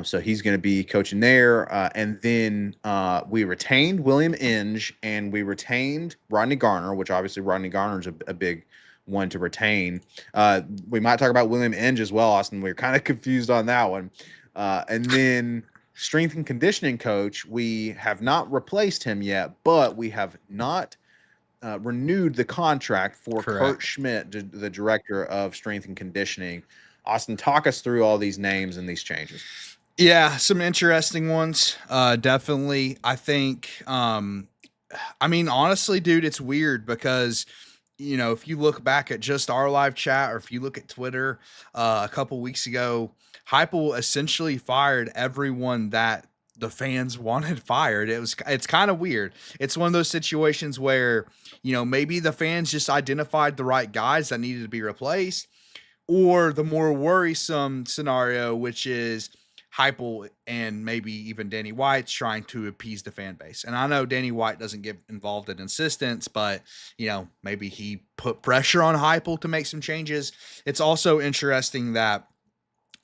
S2: So he's going to be coaching there. And then we retained William Inge, and we retained Rodney Garner, which obviously Rodney Garner is a big one to retain. We might talk about William Inge as well, Austin. We were kind of confused on that one. And then strength and conditioning coach, we have not replaced him yet, but we have not renewed the contract for
S1: Correct.
S2: Kurt Schmidt, the director of strength and conditioning. Austin, talk us through all these names and these changes.
S1: Yeah, some interesting ones. Definitely. I think, I mean, honestly, dude, it's weird because, if you look back at just our live chat, or if you look at Twitter a couple weeks ago, Heupel essentially fired everyone that the fans wanted fired. It's kind of weird. It's one of those situations where, maybe the fans just identified the right guys that needed to be replaced, or the more worrisome scenario, which is Heupel and maybe even Danny White's trying to appease the fan base. And I know Danny White doesn't get involved in insistence, but maybe he put pressure on Heupel to make some changes. It's also interesting that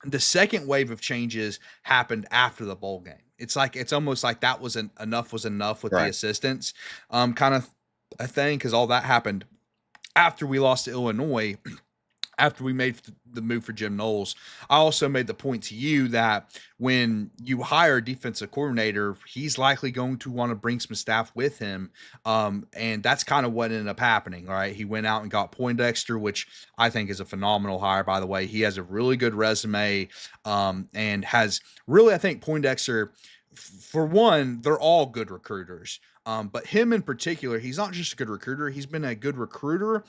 S1: the second wave of changes happened after the bowl game. It's almost like that was enough was enough with the
S2: Right.
S1: assistants, kind of a thing, because all that happened after we lost to Illinois, after we made the move for Jim Knowles. I also made the point to you that when you hire a defensive coordinator, he's likely going to want to bring some staff with him. And that's kind of what ended up happening, right? He went out and got Poindexter, which I think is a phenomenal hire, by the way. He has a really good resume, and has really, I think Poindexter, for one, they're all good recruiters. But him in particular, he's not just a good recruiter, he's been a good recruiter,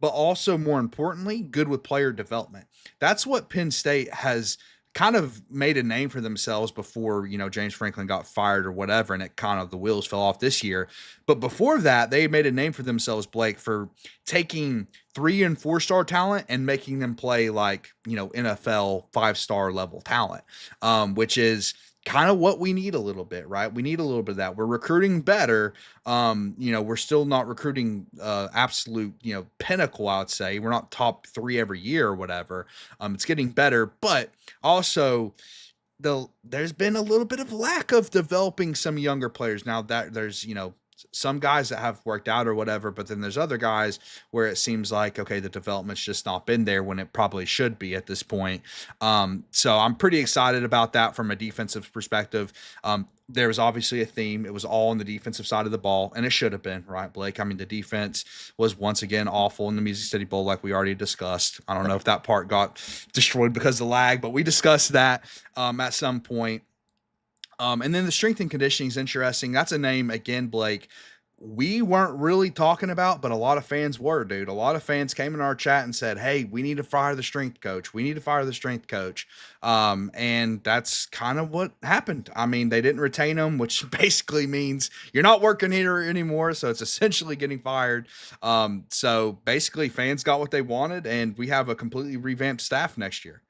S1: but also more importantly, good with player development. That's what Penn State has kind of made a name for themselves before, James Franklin got fired or whatever, and it kind of the wheels fell off this year. But before that, they made a name for themselves, Blake, for taking 3 and 4-star talent and making them play like, NFL 5-star level talent, which is kind of what we need a little bit, right? We need a little bit of that. We're recruiting better. We're still not recruiting absolute, pinnacle, I would say. We're not top 3 every year or whatever. It's getting better, but also there's been a little bit of lack of developing some younger players. Now that there's, some guys that have worked out or whatever, but then there's other guys where it seems like, okay, the development's just not been there when it probably should be at this point. So I'm pretty excited about that from a defensive perspective. There was obviously a theme. It was all on the defensive side of the ball, and it should have been, right, Blake? I mean, the defense was once again awful in the Music City Bowl, like we already discussed. I don't know if that part got destroyed because of the lag, but we discussed that at some point. And then the strength and conditioning is interesting. That's a name, again, Blake, we weren't really talking about, but a lot of fans were, dude. A lot of fans came in our chat and said, hey, we need to fire the strength coach. We need to fire the strength coach. And that's kind of what happened. I mean, they didn't retain him, which basically means you're not working here anymore. So it's essentially getting fired. So basically fans got what they wanted, and we have a completely revamped staff next year.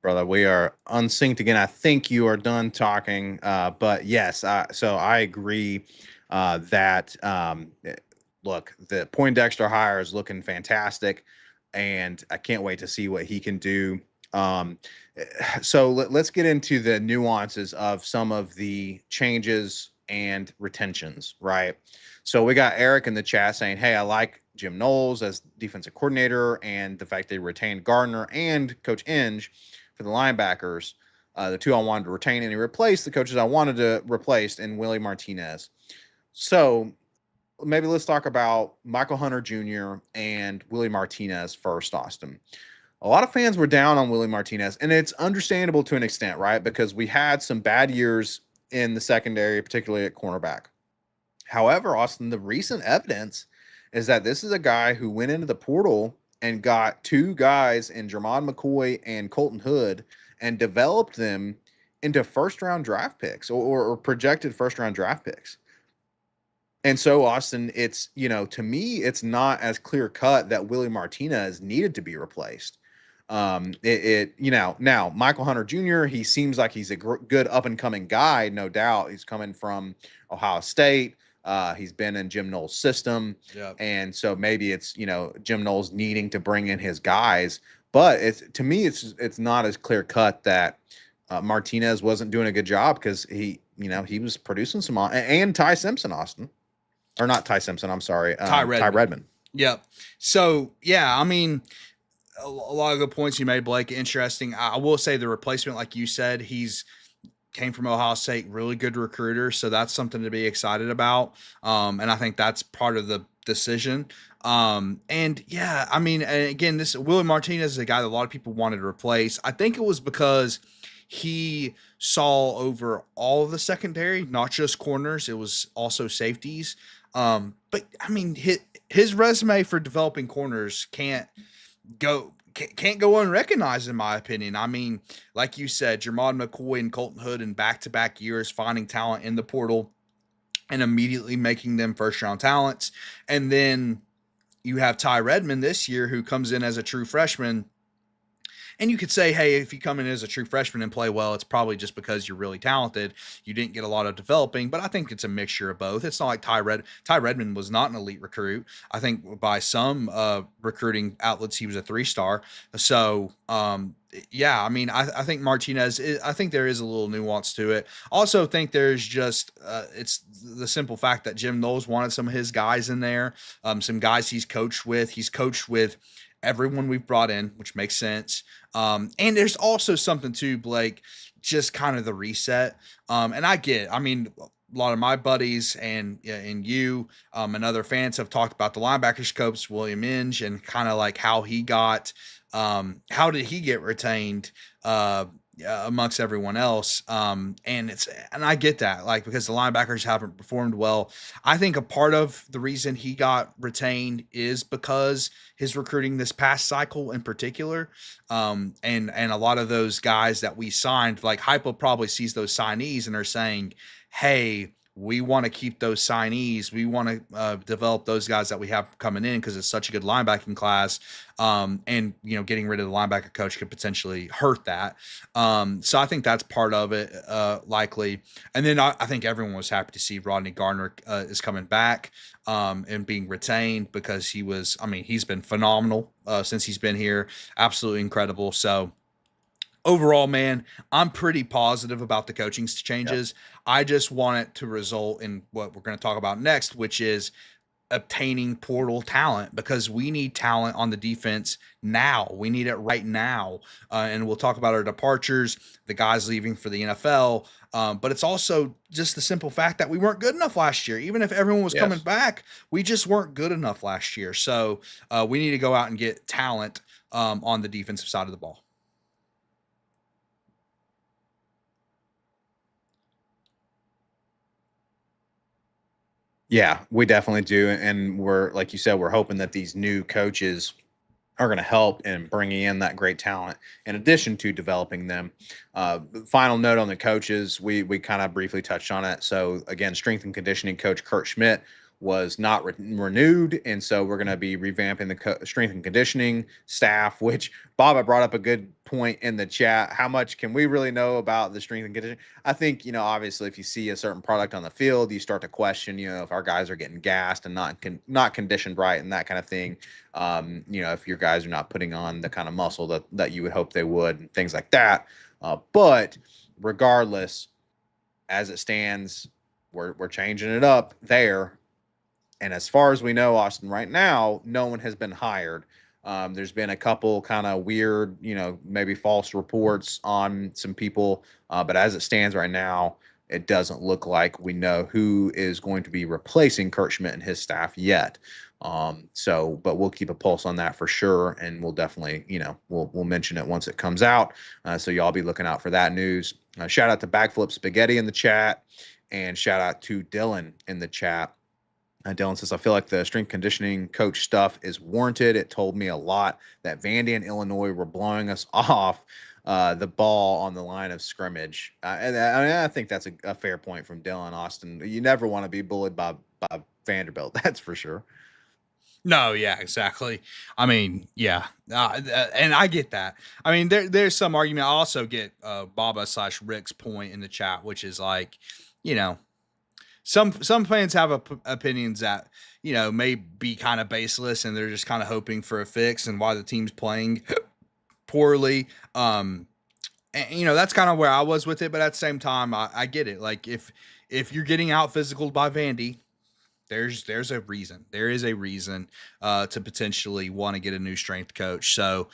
S2: Brother, we are unsynced again. I think you are done talking, but yes, so I agree that look, the Poindexter hire is looking fantastic, and I can't wait to see what he can do. So let's get into the nuances of some of the changes and retentions, right? So we got Eric in the chat saying, hey, I like Jim Knowles as defensive coordinator, and the fact they retained Gardner and Coach Inge for the linebackers, the 2 I wanted to retain, and he replaced the coaches I wanted to replace in Willie Martinez. So maybe let's talk about Michael Hunter Jr. and Willie Martinez first, Austin. A lot of fans were down on Willie Martinez, and it's understandable to an extent, right? Because we had some bad years in the secondary, particularly at cornerback. However, Austin, the recent evidence is that this is a guy who went into the portal and got 2 guys in Jermon McCoy and Colton Hood and developed them into first-round draft picks or projected first-round draft picks. And so, Austin, it's, to me, it's not as clear-cut that Willie Martinez needed to be replaced. Now Michael Hunter Jr., he seems like he's a good up-and-coming guy, no doubt. He's coming from Ohio State. He's been in Jim Knowles' system.
S1: Yep.
S2: And so maybe it's, Jim Knowles needing to bring in his guys. But to me, it's not as clear cut that Martinez wasn't doing a good job, because he was producing some, and Ty Simpson, Austin. Or not Ty Simpson, I'm sorry. Ty Redmond.
S1: Yep. So, yeah, I mean, a lot of the points you made, Blake, interesting. I will say the replacement, like you said, came from Ohio State, really good recruiter. So that's something to be excited about. And I think that's part of the decision. And yeah, I mean, again, this Willie Martinez is a guy that a lot of people wanted to replace. I think it was because he saw over all of the secondary, not just corners. It was also safeties. But I mean, his resume for developing corners can't go unrecognized, in my opinion. I mean, like you said, Jermon McCoy and Colton Hood in back-to-back years finding talent in the portal. and immediately making them first round talents. And then you have Ty Redmond this year, who comes in as a true freshman. And you could say, hey, if you come in as a true freshman and play well, it's probably just because you're really talented. You didn't get a lot of developing, but I think it's a mixture of both. It's not like Ty Redmond was not an elite recruit. I think by some recruiting outlets, he was a 3-star. So, yeah, I mean, I think Martinez, I think there is a little nuance to it. Also think there's just, it's the simple fact that Jim Knowles wanted some of his guys in there, some guys he's coached with. He's coached with everyone we've brought in, which makes sense. And there's also something to Blake, just kind of the reset. And I mean, a lot of my buddies and you and other fans have talked about the linebackers coach, William Inge, and kind of like how he got, how did he get retained amongst everyone else? And I get that, like, because the linebackers haven't performed well. I think a part of the reason he got retained is because his recruiting this past cycle in particular. And a lot of those guys that we signed, like Heupel probably sees those signees and are saying, hey, we want to keep those signees. We want to develop those guys that we have coming in because it's such a good linebacking class. And, getting rid of the linebacker coach could potentially hurt that. So I think that's part of it, likely. And then I think everyone was happy to see Rodney Gardner is coming back and being retained, because he's been phenomenal since he's been here. Absolutely incredible. So overall, man, I'm pretty positive about the coaching changes. Yep. I just want it to result in what we're going to talk about next, which is obtaining portal talent, because we need talent on the defense now. We need it right now. And we'll talk about our departures, the guys leaving for the NFL. But it's also just the simple fact that we weren't good enough last year. Even if everyone was coming back, we just weren't good enough last year. So we need to go out and get talent on the defensive side of the ball.
S2: Yeah, we definitely do. And we're, like you said, we're hoping that these new coaches are going to help in bringing in that great talent in addition to developing them. Final note on the coaches, we kind of briefly touched on it. So again, strength and conditioning coach Kurt Schmidt was not renewed, and so we're going to be revamping the strength and conditioning staff, which Bob brought up a good point in the chat. How much can we really know about the strength and conditioning? I think, obviously if you see a certain product on the field, you start to question, if our guys are getting gassed and not conditioned right and that kind of thing. If your guys are not putting on the kind of muscle that you would hope they would, and things like that. But regardless, as it stands, we're changing it up there. And as far as we know, Austin, right now, no one has been hired. There's been a couple kind of weird, maybe false reports on some people. But as it stands right now, it doesn't look like we know who is going to be replacing Kurt Schmidt and his staff yet. But we'll keep a pulse on that for sure. And we'll definitely, we'll mention it once it comes out. So y'all be looking out for that news. Shout out to Backflip Spaghetti in the chat, and shout out to Dylan in the chat. Dylan says, I feel like the strength conditioning coach stuff is warranted. It told me a lot that Vandy and Illinois were blowing us off the ball on the line of scrimmage. And I think that's a fair point from Dylan. Austin. You never want to be bullied by Vanderbilt. That's for sure.
S1: No, yeah, exactly. I mean, yeah, and I get that. I mean, there's some argument. I also get Baba/Rick's point in the chat, which is like, some fans have opinions that may be kind of baseless, and they're just kind of hoping for a fix and why the team's playing poorly. And that's kind of where I was with it. But at the same time, I get it. Like if you're getting out physical by Vandy, there's a reason. There is a reason to potentially want to get a new strength coach. So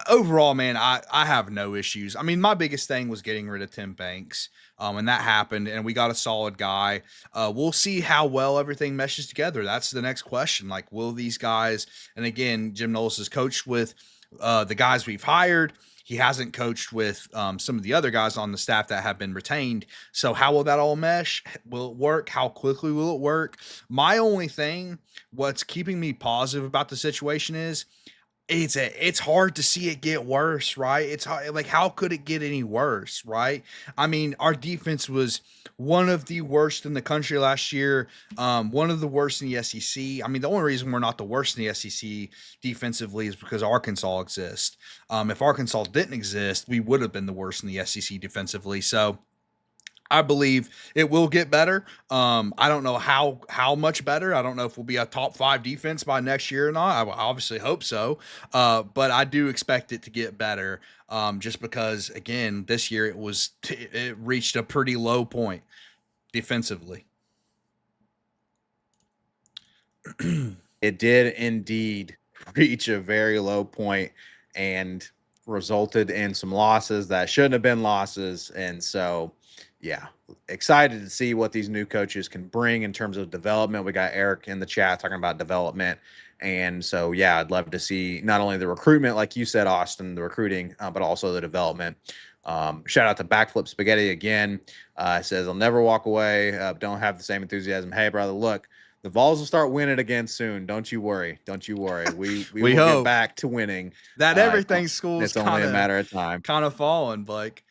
S1: overall, man, I have no issues. I mean, my biggest thing was getting rid of Tim Banks. And that happened, and we got a solid guy. We'll see how well everything meshes together. That's the next question. Like, will these guys, and again, Jim Knowles has coached with the guys we've hired. He hasn't coached with some of the other guys on the staff that have been retained. So how will that all mesh? Will it work? How quickly will it work? My only thing, what's keeping me positive about the situation is it's hard to see it get worse, right? It's hard, like how could it get any worse, right? I mean, our defense was one of the worst in the country last year, one of the worst in the SEC. I mean, the only reason we're not the worst in the SEC defensively is because Arkansas exists. If Arkansas didn't exist, we would have been the worst in the SEC defensively. So I believe it will get better. I don't know how much better. I don't know if we'll be a top 5 defense by next year or not. I obviously hope so, but I do expect it to get better. Just because again, this year it reached a pretty low point defensively.
S2: It did indeed reach a very low point and resulted in some losses that shouldn't have been losses. And so, yeah, excited to see what these new coaches can bring in terms of development. We got Eric in the chat talking about development. And so, yeah, I'd love to see not only the recruitment, like you said, Austin, the recruiting, but also the development. Shout out to Backflip Spaghetti again. Says, I'll never walk away. Don't have the same enthusiasm. Hey, brother, look, the Vols will start winning again soon. Don't you worry. Don't you worry. We
S1: We
S2: will get
S1: hope
S2: back to winning.
S1: that everything school's
S2: It's only a matter of time.
S1: kind of falling, Blake.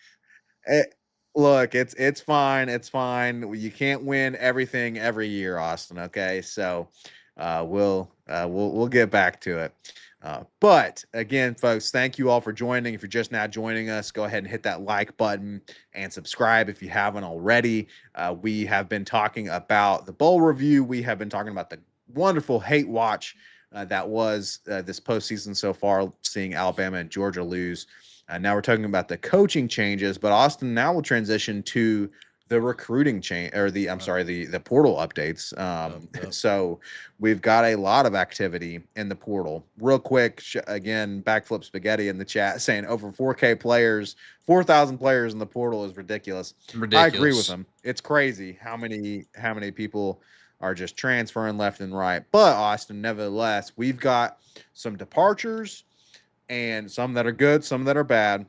S2: Look, it's fine. It's fine. You can't win everything every year, Austin. Okay, so we'll get back to it. But again, folks, thank you all for joining. If you're just now joining us, go ahead and hit that like button and subscribe if you haven't already. We have been talking about the bowl review. We have been talking about the wonderful hate watch that was this postseason so far, seeing Alabama and Georgia lose. Now we're talking about the coaching changes, but Austin, now we'll transition to the recruiting change, or the portal updates.
S1: Yep.
S2: So we've got a lot of activity in the portal. Real quick, again, Backflip Spaghetti in the chat saying over 4K players, 4,000 players in the portal is ridiculous. I agree with him. It's crazy how many people are just transferring left and right. But Austin, nevertheless, we've got some departures and some that are good, some that are bad.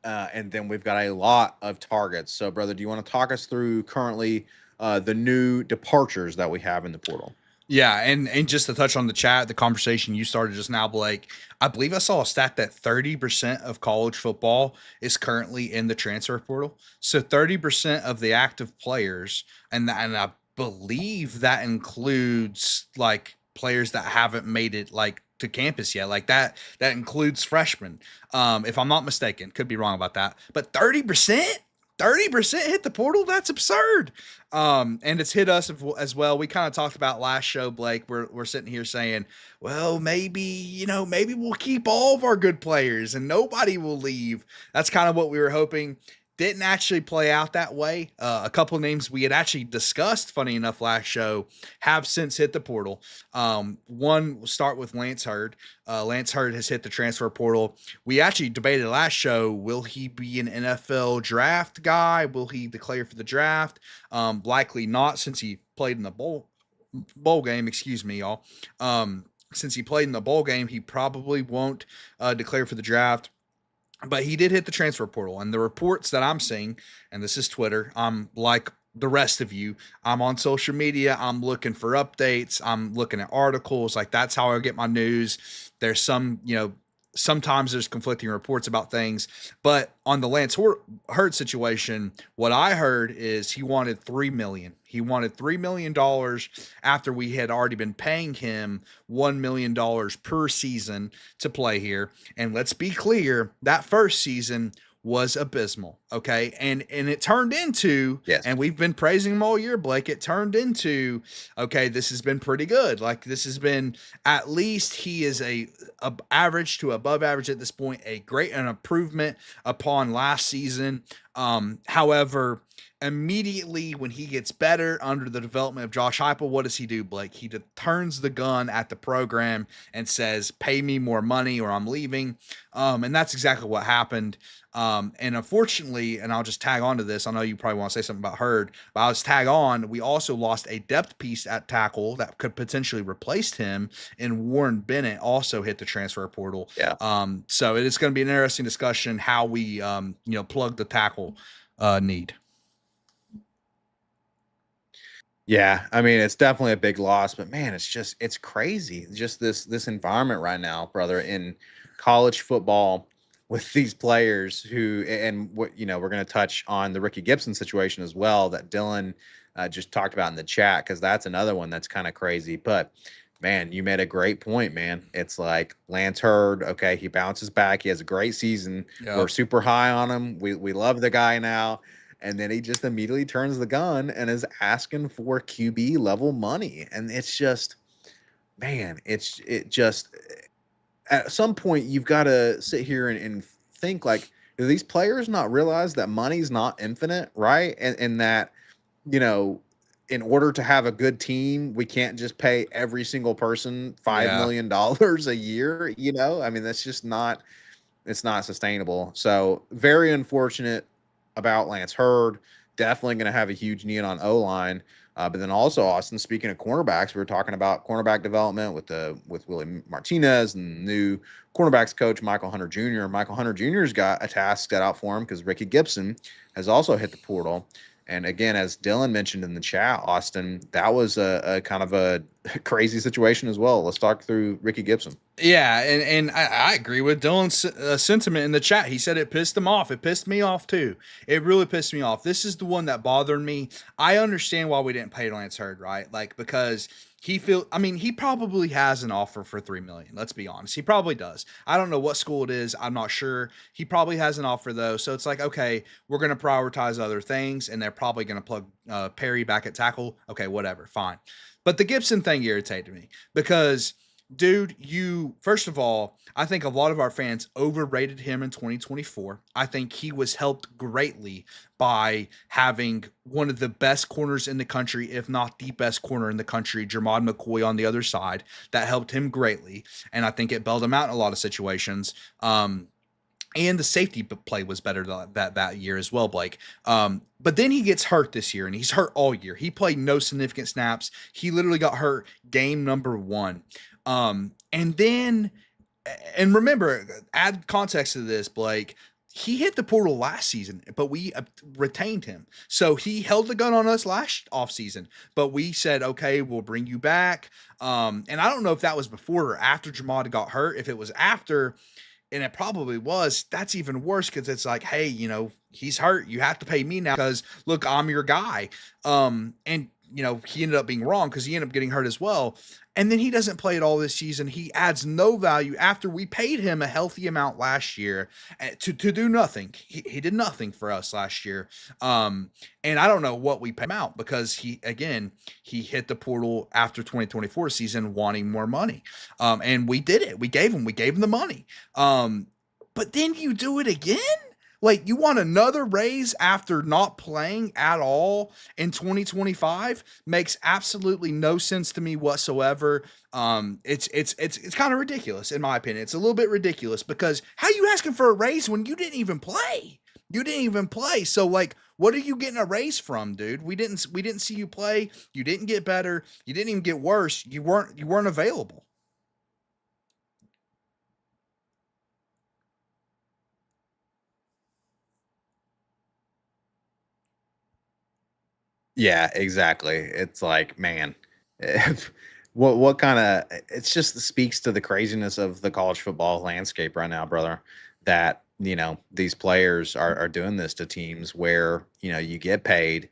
S2: And then we've got a lot of targets. So, brother, do you want to talk us through currently the new departures that we have in the portal?
S1: Yeah, and just to touch on the chat, the conversation you started just now, Blake, I believe I saw a stat that 30% of college football is currently in the transfer portal. So 30% of the active players, and I believe that includes like players that haven't made it like to campus yet. Like that includes freshmen. If I'm not mistaken, could be wrong about that. But 30%? 30% hit the portal? That's absurd. And it's hit us as well. We kind of talked about last show, Blake. We're sitting here saying, well, maybe we'll keep all of our good players and nobody will leave. That's kind of what we were hoping. Didn't actually play out that way. A couple of names we had actually discussed, funny enough, last show, have since hit the portal. One, we'll start with Lance Hurd. Lance Hurd has hit the transfer portal. We actually debated last show, will he be an NFL draft guy? Will he declare for the draft? Likely not, since he played in the bowl game. Excuse me, y'all. Since he played in the bowl game, he probably won't declare for the draft. But he did hit the transfer portal, and the reports that I'm seeing, and this is Twitter, I'm like the rest of you, I'm on social media, I'm looking for updates, I'm looking at articles, like that's how I get my news. There's sometimes there's conflicting reports about things, but on the Lance Hurd situation, what I heard is he wanted $3 million. He wanted $3 million after we had already been paying him $1 million per season to play here. And let's be clear, that first season was abysmal. Okay. And it turned into,
S2: yes,
S1: and we've been praising him all year, Blake, it turned into, okay, this has been pretty good. Like this has been, at least he is a average to above average at this point, an improvement upon last season. However, immediately when he gets better under the development of Josh Heupel, what does he do, Blake? He turns the gun at the program and says, pay me more money or I'm leaving. And that's exactly what happened. And unfortunately, and I'll just tag on to this, I know you probably want to say something about Hurd, but I'll just tag on, we also lost a depth piece at tackle that could potentially replace him, and Warren Bennett also hit the transfer portal.
S2: Yeah.
S1: So it is going to be an interesting discussion how we, plug the tackle need.
S2: Yeah, I mean, it's definitely a big loss, but man, it's crazy. Just this environment right now, brother, in college football with these players who and what we're going to touch on the Ricky Gibson situation as well that Dylan just talked about in the chat because that's another one that's kind of crazy. But man, you made a great point, man. It's like Lance Hurd, okay, he bounces back, he has a great season. We're
S1: Yep.
S2: super high on him. We love the guy now, and then he just immediately turns the gun and is asking for QB level money. And it's just, man, it just at some point you've got to sit here and think like, do these players not realize that money's not infinite, right? And that, you know, in order to have a good team, we can't just pay every single person $5
S1: Yeah.
S2: million a year. I mean, that's just not it's not sustainable. So very unfortunate about Lance Hurd. Definitely going to have a huge need on O line. But then also, Austin, speaking of cornerbacks, we were talking about cornerback development with Willie Martinez and new cornerbacks coach Michael Hunter Jr. Michael Hunter Jr.'s got a task set out for him because Ricky Gibson has also hit the portal. And again, as Dylan mentioned in the chat, Austin, that was a kind of a crazy situation as well. Let's talk through Ricky Gibson.
S1: Yeah, and I agree with Dylan's sentiment in the chat. He said it pissed him off. It pissed me off too. It really pissed me off. This is the one that bothered me. I understand why we didn't pay Lance Hurd, right? Like because I mean, he probably has an offer for 3 million. Let's be honest. He probably does. I don't know what school it is. I'm not sure. He probably has an offer though. So it's like, okay, we're going to prioritize other things and they're probably going to plug Perry back at tackle. Okay, whatever. Fine. But the Gibson thing irritated me because dude, you first of all, I think a lot of our fans overrated him in 2024. I think he was helped greatly by having one of the best corners in the country, if not the best corner in the country, Jermod McCoy on the other side. That helped him greatly, and I think it bailed him out in a lot of situations. And the safety play was better that year as well, Blake. But then he gets hurt this year, and he's hurt all year. He played no significant snaps. He literally got hurt game number 1. And then, and remember, add context to this, Blake. He hit the portal last season, but we retained him. So he held the gun on us last offseason, but we said, okay, we'll bring you back. And I don't know if that was before or after Jamad got hurt. If it was after, and it probably was, that's even worse because it's like, hey, he's hurt. You have to pay me now because look, I'm your guy. And he ended up being wrong because he ended up getting hurt as well. And then he doesn't play at all this season. He adds no value after we paid him a healthy amount last year to do nothing. He did nothing for us last year. And I don't know what we paid him out because he hit the portal after 2024 season wanting more money. And we did it. We gave him the money. But then you do it again? Like you want another raise after not playing at all in 2025 makes absolutely no sense to me whatsoever. It's kind of ridiculous in my opinion. It's a little bit ridiculous because how are you asking for a raise when you didn't even play? You didn't even play. So like, what are you getting a raise from, dude? We didn't see you play. You didn't get better. You didn't even get worse. You weren't available.
S2: Yeah, exactly. It's like, man, what kind of it's just speaks to the craziness of the college football landscape right now, brother. That these players are doing this to teams where you get paid,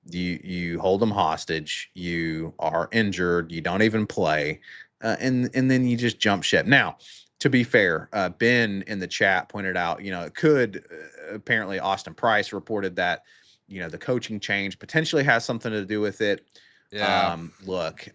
S2: you hold them hostage, you are injured, you don't even play, and then you just jump ship. Now, to be fair, Ben in the chat pointed out, it could apparently Austin Price reported that the coaching change potentially has something to do with it.
S1: Yeah,
S2: Look,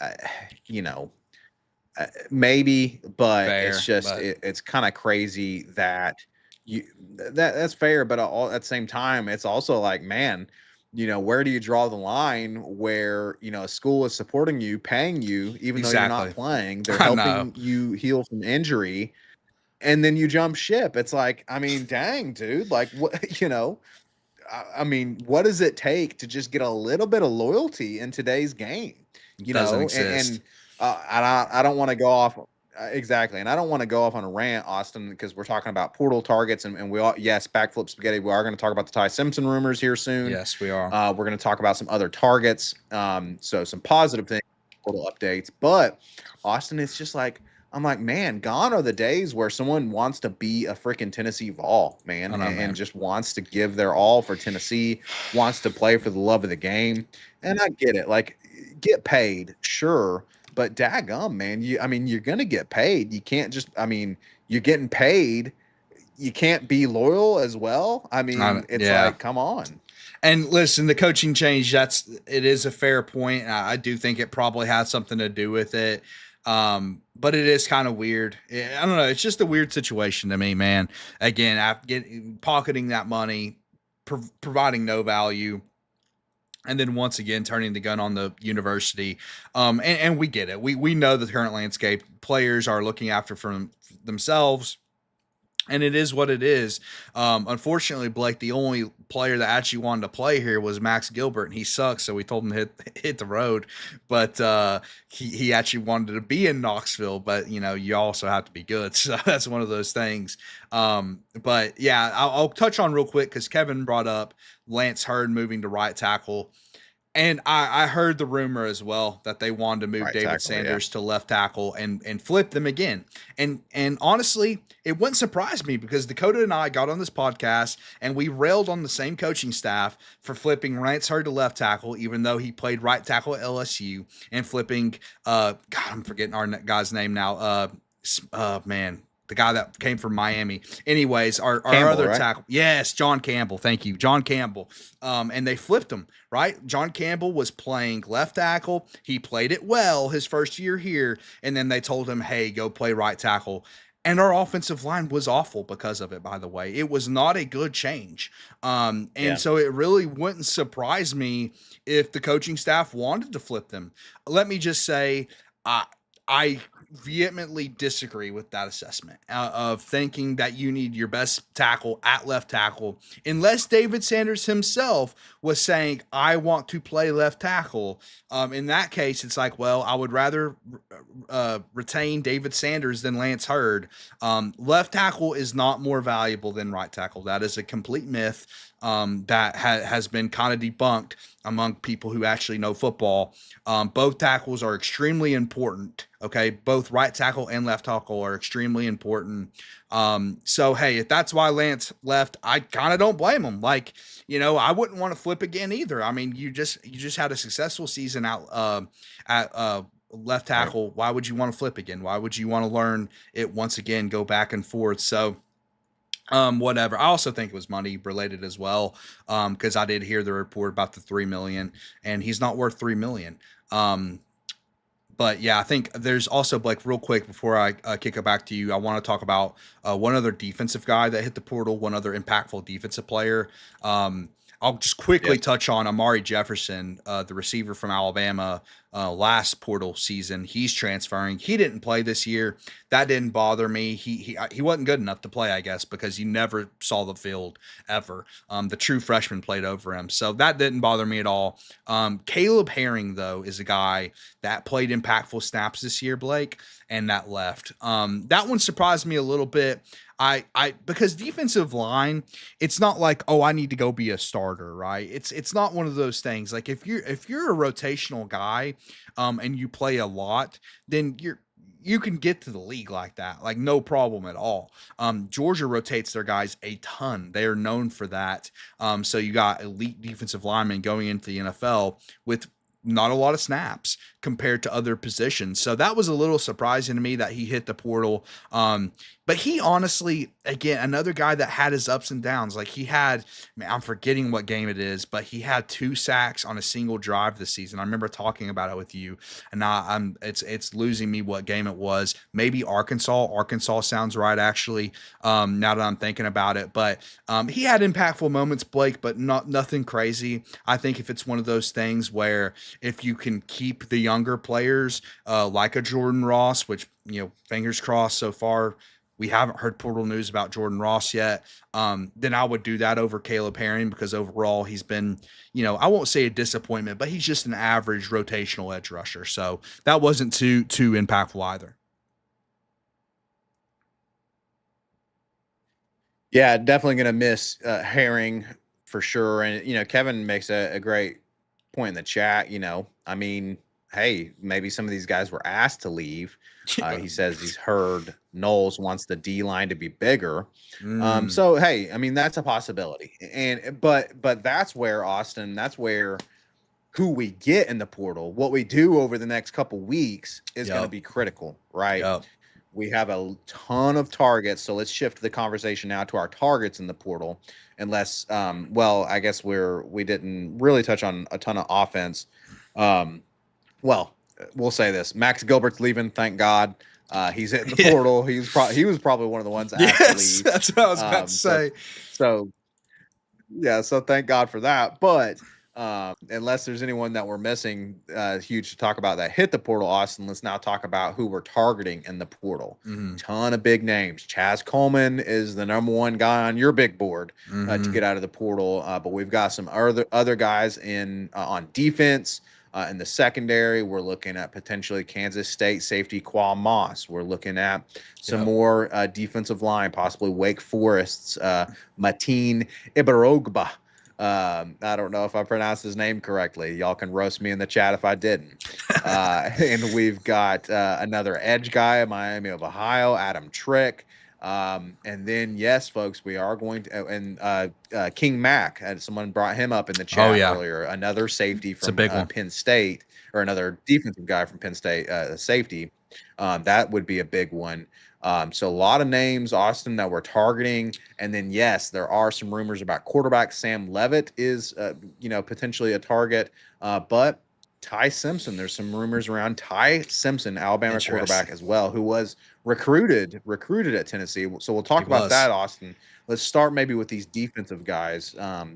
S2: maybe, but it's
S1: fair,
S2: just
S1: but
S2: it's kind of crazy that you that's fair, but all at the same time, it's also like, man, where do you draw the line where a school is supporting you, paying you, even though you're not
S1: exactly.
S2: playing, they're
S1: I know.
S2: helping you heal from injury, and then you jump ship. It's like, I mean, dang, dude, like what I mean, what does it take to just get a little bit of loyalty in today's game?
S1: Doesn't
S2: And
S1: exist.
S2: I don't want to go off. Exactly. And I don't want to go off on a rant, Austin, because we're talking about portal targets and we all, yes, backflip spaghetti. We are going to talk about the Ty Simpson rumors here soon.
S1: Yes, we are.
S2: We're going to talk about some other targets. So some positive things, portal updates. But Austin, it's just like, I'm like, man, gone are the days where someone wants to be a freaking Tennessee Vol, man,
S1: I know, man.
S2: and just wants to give their all for Tennessee, wants to play for the love of the game. And I get it. Like, get paid, sure. But daggum, man, I mean, you're gonna get paid. You can't just, I mean, you're getting paid. You can't be loyal as well. I mean, it's
S1: Yeah.
S2: like, come on.
S1: And listen, the coaching change, it is a fair point. I do think it probably has something to do with it. But it is kind of weird. I don't know. It's just a weird situation to me, man. Again, pocketing that money, providing no value, and then once again turning the gun on the university. And we get it. We know the current landscape. Players are looking after for themselves, and it is what it is. Unfortunately, Blake, the only player that actually wanted to play here was Max Gilbert, and he sucks, so we told him to hit the road. But he actually wanted to be in Knoxville, but you also have to be good, so that's one of those things. But yeah, I'll touch on real quick because Kevin brought up Lance Hurd moving to right tackle. And I heard the rumor as well that they wanted to move
S2: Right
S1: David
S2: tackle,
S1: Sanders to left tackle and flip them again. And honestly, it wouldn't surprise me because Dakota and I got on this podcast and we railed on the same coaching staff for flipping Lance Hurd to left tackle, even though he played right tackle at LSU, and flipping God, I'm forgetting our guy's name now. Man. The guy that came from Miami. Anyways, our other
S2: right?
S1: tackle. Yes, John Campbell. Thank you. John Campbell. And they flipped him, right? John Campbell was playing left tackle. He played it well his first year here. And then they told him, hey, go play right tackle. And our offensive line was awful because of it, by the way. It was not a good change. So it really wouldn't surprise me if the coaching staff wanted to flip them. Let me just say, I vehemently disagree with that assessment of thinking that you need your best tackle at left tackle, unless David Sanders himself was saying, I want to play left tackle. In that case, it's like, well, I would rather retain David Sanders than Lance Hurd. Left tackle is not more valuable than right tackle. That is a complete myth that has been kind of debunked among people who actually know football. Both tackles are extremely important. Okay. Both right tackle and left tackle are extremely important. So, hey, if that's why Lance left, I kind of don't blame him. Like, I wouldn't want to flip again either. I mean, you just had a successful season out at left tackle. Right. Why would you want to flip again? Why would you want to learn it once again, go back and forth? So, whatever. I also think it was money related as well. Because I did hear the report about the $3 million, and he's not worth $3 million. But yeah, I think there's also, Blake, real quick before I kick it back to you, I want to talk about one other defensive guy that hit the portal, one other impactful defensive player. I'll just quickly touch on Amari Jefferson, the receiver from Alabama, last portal season. He's transferring. He didn't play this year. That didn't bother me. He wasn't good enough to play, I guess, because you never saw the field ever. The true freshman played over him, so that didn't bother me at all. Caleb Herring, though, is a guy that played impactful snaps this year, Blake, and that left. That one surprised me a little bit. Because defensive line, it's not like, oh, I need to go be a starter, right? It's not one of those things. Like if you're a rotational guy, and you play a lot, then you can get to the league like that, like no problem at all. Georgia rotates their guys a ton. They are known for that. So you got elite defensive linemen going into the NFL with not a lot of snaps compared to other positions. So that was a little surprising to me that he hit the portal. But he honestly, again, another guy that had his ups and downs. Like he had, man, I'm forgetting what game it is, but he had 2 sacks on a single drive this season. I remember talking about it with you, and it's losing me what game it was. Maybe Arkansas. Arkansas sounds right, actually. Now that I'm thinking about it, but he had impactful moments, Blake, but nothing crazy. I think if it's one of those things where if you can keep the younger players like a Jordan Ross, which fingers crossed so far. We haven't heard portal news about Jordan Ross yet. Then I would do that over Caleb Herring because overall he's been, I won't say a disappointment, but he's just an average rotational edge rusher. So that wasn't too impactful either.
S2: Yeah, definitely going to miss Herring for sure. And, Kevin makes a great point in the chat. I mean, hey, maybe some of these guys were asked to leave. He says he's heard Knowles wants the D line to be bigger.
S1: Mm,
S2: So, hey, I mean, that's a possibility. But that's where, Austin, that's where who we get in the portal, what we do over the next couple weeks is going to
S1: yep,
S2: be critical, right?
S1: yep.
S2: We have a ton of targets, so let's shift the conversation now to our targets in the portal. Unless, well, I guess we didn't really touch on a ton of offense. Um, well, we'll say this: Max Gilbert's leaving. Thank God, he's hitting the
S1: Yeah.
S2: portal. He was probably one of the ones asked to
S1: Yes,
S2: leave.
S1: that's what I was about to
S2: Um, so
S1: say.
S2: so yeah, so thank God for that. But unless there's anyone that we're missing, huge to talk about that hit the portal, Austin, let's now talk about who we're targeting in the portal.
S1: Mm-hmm.
S2: Ton of big names. Chaz Coleman is the number one guy on your big board to
S1: Mm-hmm.
S2: get out of the portal. But we've got some other guys in on defense. In the secondary, we're looking at potentially Kansas State safety Qual Moss. We're looking at some
S1: Yep.
S2: more defensive line, possibly Wake Forest's Mateen Ibarogba. I don't know if I pronounced his name correctly. Y'all can roast me in the chat if I didn't. And we've got another edge guy, Miami of Ohio, Adam Trick. And then, yes, folks, we are going to, and King Mack, someone brought him up in the
S1: Oh
S2: chat
S1: yeah,
S2: earlier, another safety
S1: it's a
S2: from
S1: big one.
S2: Penn State, or another defensive guy from Penn State, safety. That would be a big one. So a lot of names, Austin, that we're targeting. And then, yes, there are some rumors about quarterback. Sam Levitt is, potentially a target. But Ty Simpson, there's some rumors around Ty Simpson, Alabama quarterback
S1: Interesting.
S2: as well, who was recruited at Tennessee. So we'll
S1: He
S2: talk about
S1: was.
S2: that, Austin. Let's start maybe with these defensive guys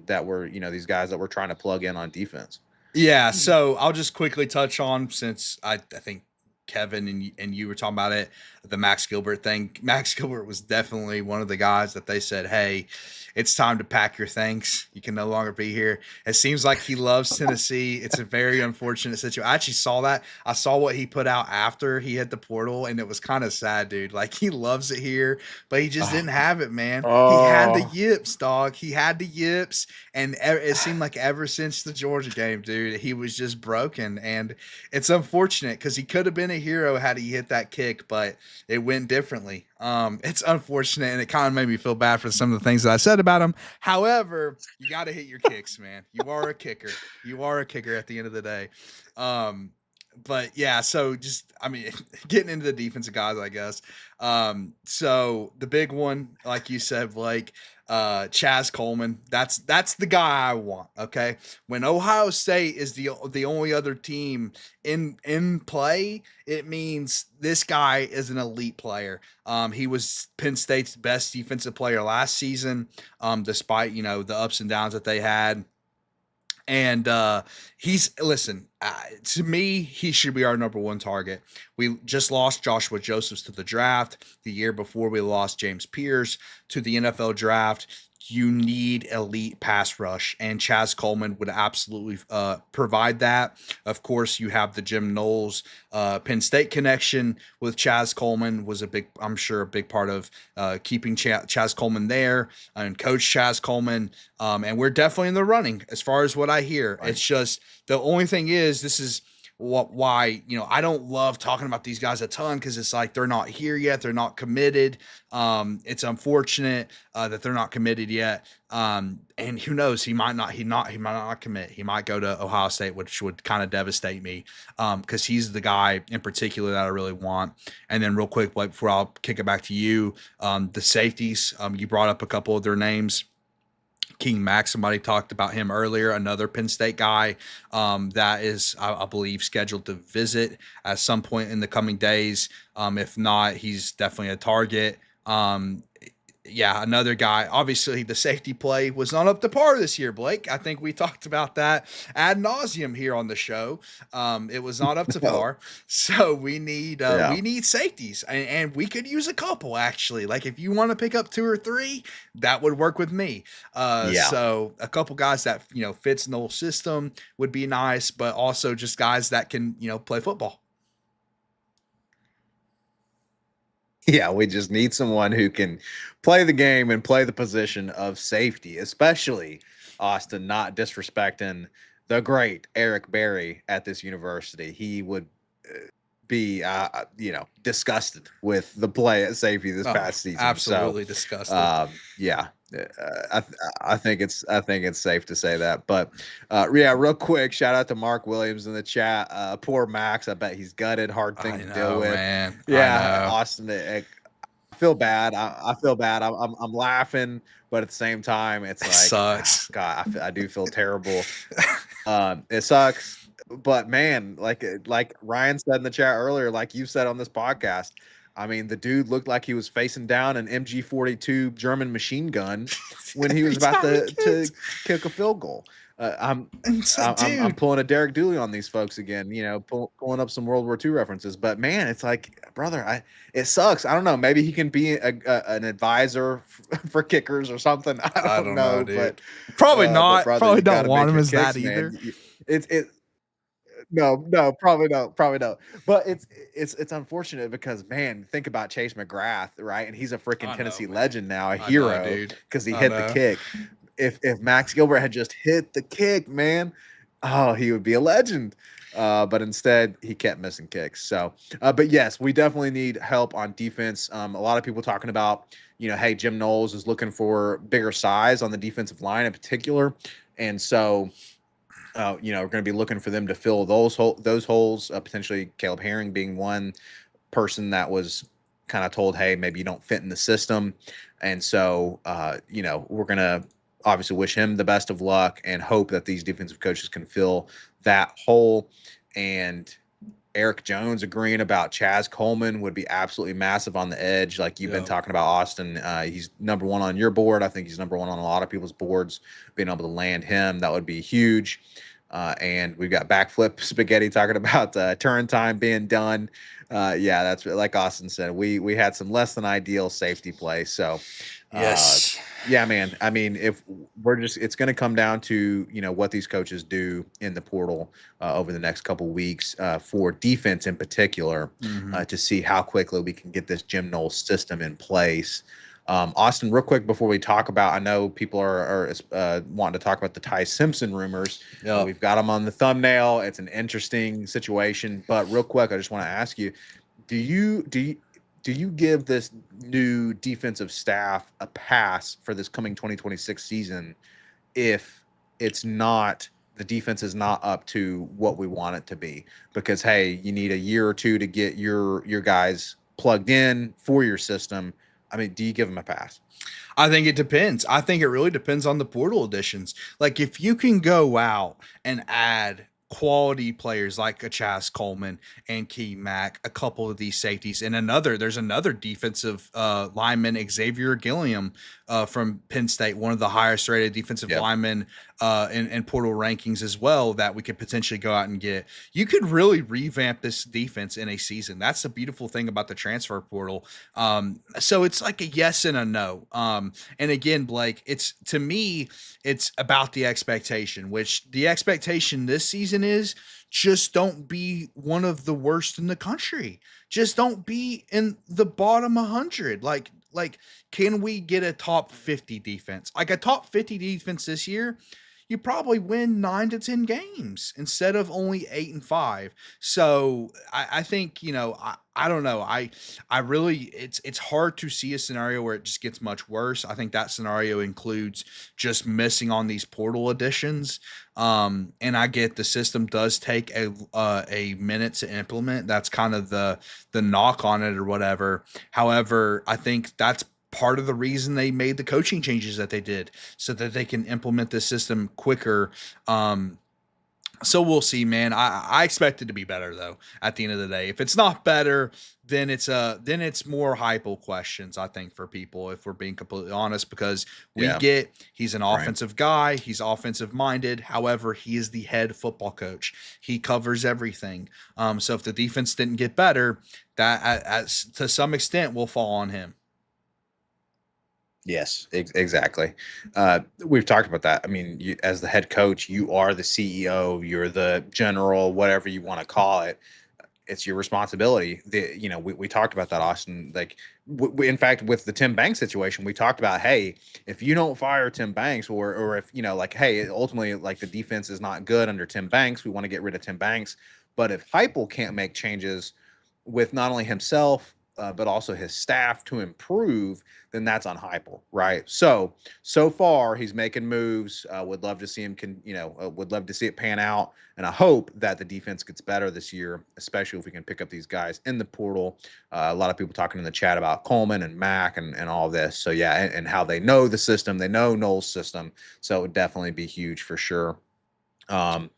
S2: that were, these guys that we're trying to plug in on defense.
S1: Yeah, so I'll just quickly touch on, since I think Kevin and you were talking about it, the Max Gilbert thing. Max Gilbert was definitely one of the guys that they said, "Hey, it's time to pack your things. You can no longer be here." It seems like he loves Tennessee. It's a very unfortunate situation. I actually saw that. I saw what he put out after he hit the portal, and it was kind of sad, dude. Like, he loves it here, but he just
S2: Oh,
S1: didn't have it, man. He had the
S2: oh,
S1: yips, dog. He had the yips, and it seemed like ever since the Georgia game, dude, he was just broken. And it's unfortunate because he could have been a hero had he hit that kick, but it went differently. It's unfortunate, and it kind of made me feel bad for some of the things that I said about him. However, you got to hit your kicks, man. You are a kicker. You are a kicker at the end of the day. Um, but yeah, so just, I mean, getting into the defensive guys, I guess. So the big one, like you said, Blake, Chaz Coleman. That's the guy I want. Okay, when Ohio State is the only other team in play, it means this guy is an elite player. He was Penn State's best defensive player last season, despite the ups and downs that they had. And he's listen to me. He should be our number one target. We just lost Joshua Josephs to the draft the year before. We lost James Pierce to the NFL draft. You need elite pass rush, and Chaz Coleman would absolutely provide that. Of course, you have the Jim Knowles Penn State connection with Chaz Coleman was I'm sure, a big part of keeping Chaz Coleman there and Coach Chaz Coleman. And we're definitely in the running as far as what I hear.
S2: right.
S1: It's just the only thing is this is why I don't love talking about these guys a ton, because it's like they're not here yet, they're not committed. It's unfortunate that they're not committed yet. And who knows, he might not commit. He might go to Ohio State, which would kind of devastate me, because he's the guy in particular that I really want. And then real quick, Blake, before I'll kick it back to you, the safeties, you brought up a couple of their names. King Max, somebody talked about him earlier, another Penn State guy that is, I believe, scheduled to visit at some point in the coming days. If not, he's definitely a target. Yeah, another guy. Obviously, the safety play was not up to par this year, Blake. I think we talked about that ad nauseum here on the show. It was not up to
S2: No.
S1: par, so
S2: Yeah.
S1: we need safeties, and we could use a couple actually. Like, if you want to pick up two or three, that would work with me.
S2: Yeah.
S1: So a couple guys that fits in the whole system would be nice, but also just guys that can play football.
S2: Yeah, we just need someone who can play the game and play the position of safety, especially Austin, not disrespecting the great Eric Berry at this university. He would be, disgusted with the play at safety this
S1: Oh,
S2: past season. So,
S1: absolutely disgusted.
S2: yeah, I think it's safe to say that. But yeah, real quick, shout out to Mark Williams in the chat. Poor Max, I bet he's gutted. Hard thing
S1: I
S2: to deal
S1: know,
S2: with.
S1: man. I
S2: Yeah,
S1: know.
S2: Austin, I feel bad. I feel bad. I'm laughing, but at the same time, it's
S1: It
S2: like,
S1: sucks.
S2: God, I do feel terrible. It sucks, but man, like Ryan said in the chat earlier, like you said on this podcast, I mean, the dude looked like he was facing down an MG-42 German machine gun when he was
S1: Every
S2: about
S1: time he
S2: to
S1: kicks.
S2: kick a field goal. Uh, I'm
S1: And it's like,
S2: I'm
S1: dude,
S2: pulling a Derek Dooley on these folks again, pulling up some World War II references. But man, it's like, brother, it sucks. I don't know. Maybe he can be an advisor for kickers or something. I
S1: I
S2: don't
S1: don't know,
S2: know, but
S1: dude. Probably
S2: but
S1: not.
S2: brother,
S1: Probably
S2: you got
S1: don't
S2: to
S1: want
S2: make
S1: him
S2: your
S1: as that
S2: kicks, man.
S1: either.
S2: It no, probably not. But it's unfortunate because man, think about Chase McGrath, right? And he's a freaking
S1: I know,
S2: Tennessee
S1: man.
S2: legend now, a
S1: I know,
S2: hero
S1: dude.
S2: because he
S1: I
S2: hit the
S1: know.
S2: kick. If Max Gilbert had just hit the kick, man, oh, he would be a legend. But instead, he kept missing kicks. So, but yes, we definitely need help on defense. A lot of people talking about, hey, Jim Knowles is looking for bigger size on the defensive line in particular, and so we're going to be looking for them to fill those holes. Potentially, Caleb Herring being one person that was kind of told, hey, maybe you don't fit in the system, and so we're going to obviously wish him the best of luck and hope that these defensive coaches can fill that hole. And Eric Jones agreeing about Chaz Coleman would be absolutely massive on the edge. Like you've been
S1: Yeah.
S2: talking about Austin. He's number one on your board. I think he's number one on a lot of people's boards. Being able to land him, that would be huge. And we've got backflip spaghetti talking about turn time being done. Yeah, that's like Austin said. We had some less than ideal safety play. So
S1: Yes.
S2: yeah, man. I mean, if it's going to come down to, what these coaches do in the portal over the next couple weeks for defense in particular
S1: Mhm.
S2: to see how quickly we can get this Jim Knowles system in place. Austin, real quick before we talk about, I know people are wanting to talk about the Ty Simpson rumors.
S1: Yep.
S2: We've got them on the thumbnail. It's an interesting situation, but real quick, I just want to ask you, do you give this new defensive staff a pass for this coming 2026 season if the defense is not up to what we want it to be? Because hey, you need a year or two to get your guys plugged in for your system. I mean, do you give them a pass?
S1: I think it depends. I think it really depends on the portal additions. Like if you can go out and add quality players like a Chaz Coleman and Key Mack, a couple of these safeties, and there's another defensive lineman, Xavier Gilliam from Penn State, one of the highest rated defensive
S2: Yep.
S1: linemen in portal rankings as well that we could potentially go out and get. You could really revamp this defense in a season. That's the beautiful thing about the transfer portal. So it's like a yes and a no. And again, Blake, to me, it's about the expectation, which the expectation this season is just don't be one of the worst in the country. Just don't be in the bottom 100. Like, can we get a top 50 defense? Like a top 50 defense this year, you probably win 9 to 10 games instead of only 8 and 5. So I think, I don't know. I really, it's hard to see a scenario where it just gets much worse. I think that scenario includes just missing on these portal additions. And I get the system does take a minute to implement. That's kind of the knock on it or whatever. However, I think that's part of the reason they made the coaching changes that they did so that they can implement this system quicker. So we'll see, man. I expect it to be better though. At the end of the day, if it's not better, then it's more hypo questions. I think for people, if we're being completely honest, because
S2: Yeah.
S1: he's an
S2: Right.
S1: offensive guy, he's offensive minded. However, he is the head football coach. He covers everything. So if the defense didn't get better, that as to some extent will fall on him.
S2: Yes, exactly. We've talked about that. I mean, as the head coach, you are the CEO, you're the general, whatever you want to call it. it's your responsibility. We talked about that, Austin. Like, in fact, with the Tim Banks situation, we talked about, hey, if you don't fire Tim Banks, or if like, hey, ultimately, like, the defense is not good under Tim Banks, we want to get rid of Tim Banks. But if Heupel can't make changes with not only himself, but also his staff to improve, then that's on Heupel, right? So far he's making moves. Would love to see him would love to see it pan out, and I hope that the defense gets better this year, especially if we can pick up these guys in the portal. A lot of people talking in the chat about Coleman and Mack and all this. So yeah, and how they know the system, they know Noel's system. So it would definitely be huge for sure. And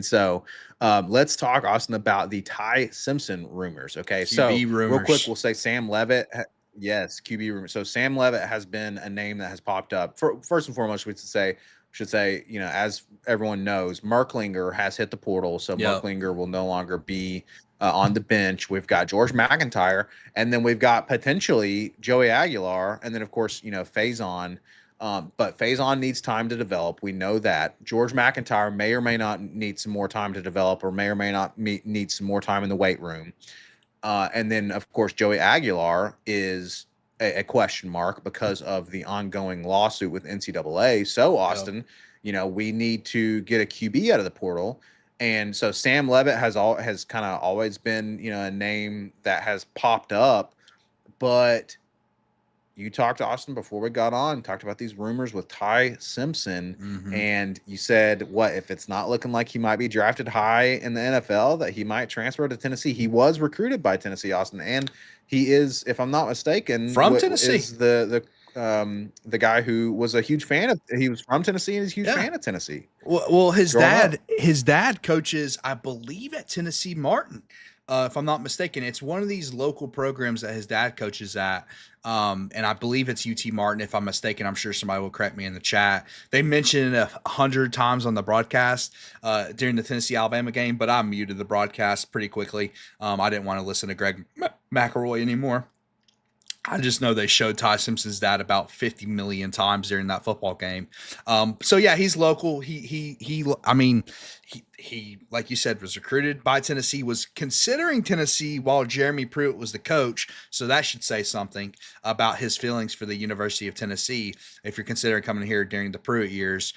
S2: so let's talk, Austin, about the Ty Simpson rumors. Okay, so
S1: rumors.
S2: Real quick, we'll say Sam Levitt. Yes, QB rumors. So Sam Levitt has been a name that has popped up. First and foremost, we should say, as everyone knows, Merklinger has hit the portal, so Merklinger will no longer be on the bench. We've got George McIntyre, and then we've got potentially Joey Aguilar, and then of course, Faison. But Faison needs time to develop. We know that. George McIntyre may or may not need some more time to develop, or may or may not need some more time in the weight room. And then, of course, Joey Aguilar is a question mark because of the ongoing lawsuit with NCAA. So, Austin, we need to get a QB out of the portal. And so Sam Levitt has kind of always been, a name that has popped up. But you talked to Austin before we got on, talked about these rumors with Ty Simpson, and you said, what, if it's not looking like he might be drafted high in the NFL, that he might transfer to Tennessee. He was recruited by Tennessee, Austin, and he is, if I'm not mistaken,
S1: from Tennessee,
S2: is the guy who was a huge fan of. He was from Tennessee and is a huge fan of Tennessee.
S1: Well, his dad coaches, I believe, at Tennessee Martin. If I'm not mistaken, it's one of these local programs that his dad coaches at. And I believe it's UT Martin. If I'm mistaken, I'm sure somebody will correct me in the chat. They mentioned it 100 times on the broadcast during the Tennessee-Alabama game, but I muted the broadcast pretty quickly. I didn't want to listen to Greg McElroy anymore. I just know they showed Ty Simpson's dad about 50 million times during that football game. So yeah, he's local. He like you said, was recruited by Tennessee, was considering Tennessee while Jeremy Pruitt was the coach. So that should say something about his feelings for the University of Tennessee if you're considering coming here during the Pruitt years.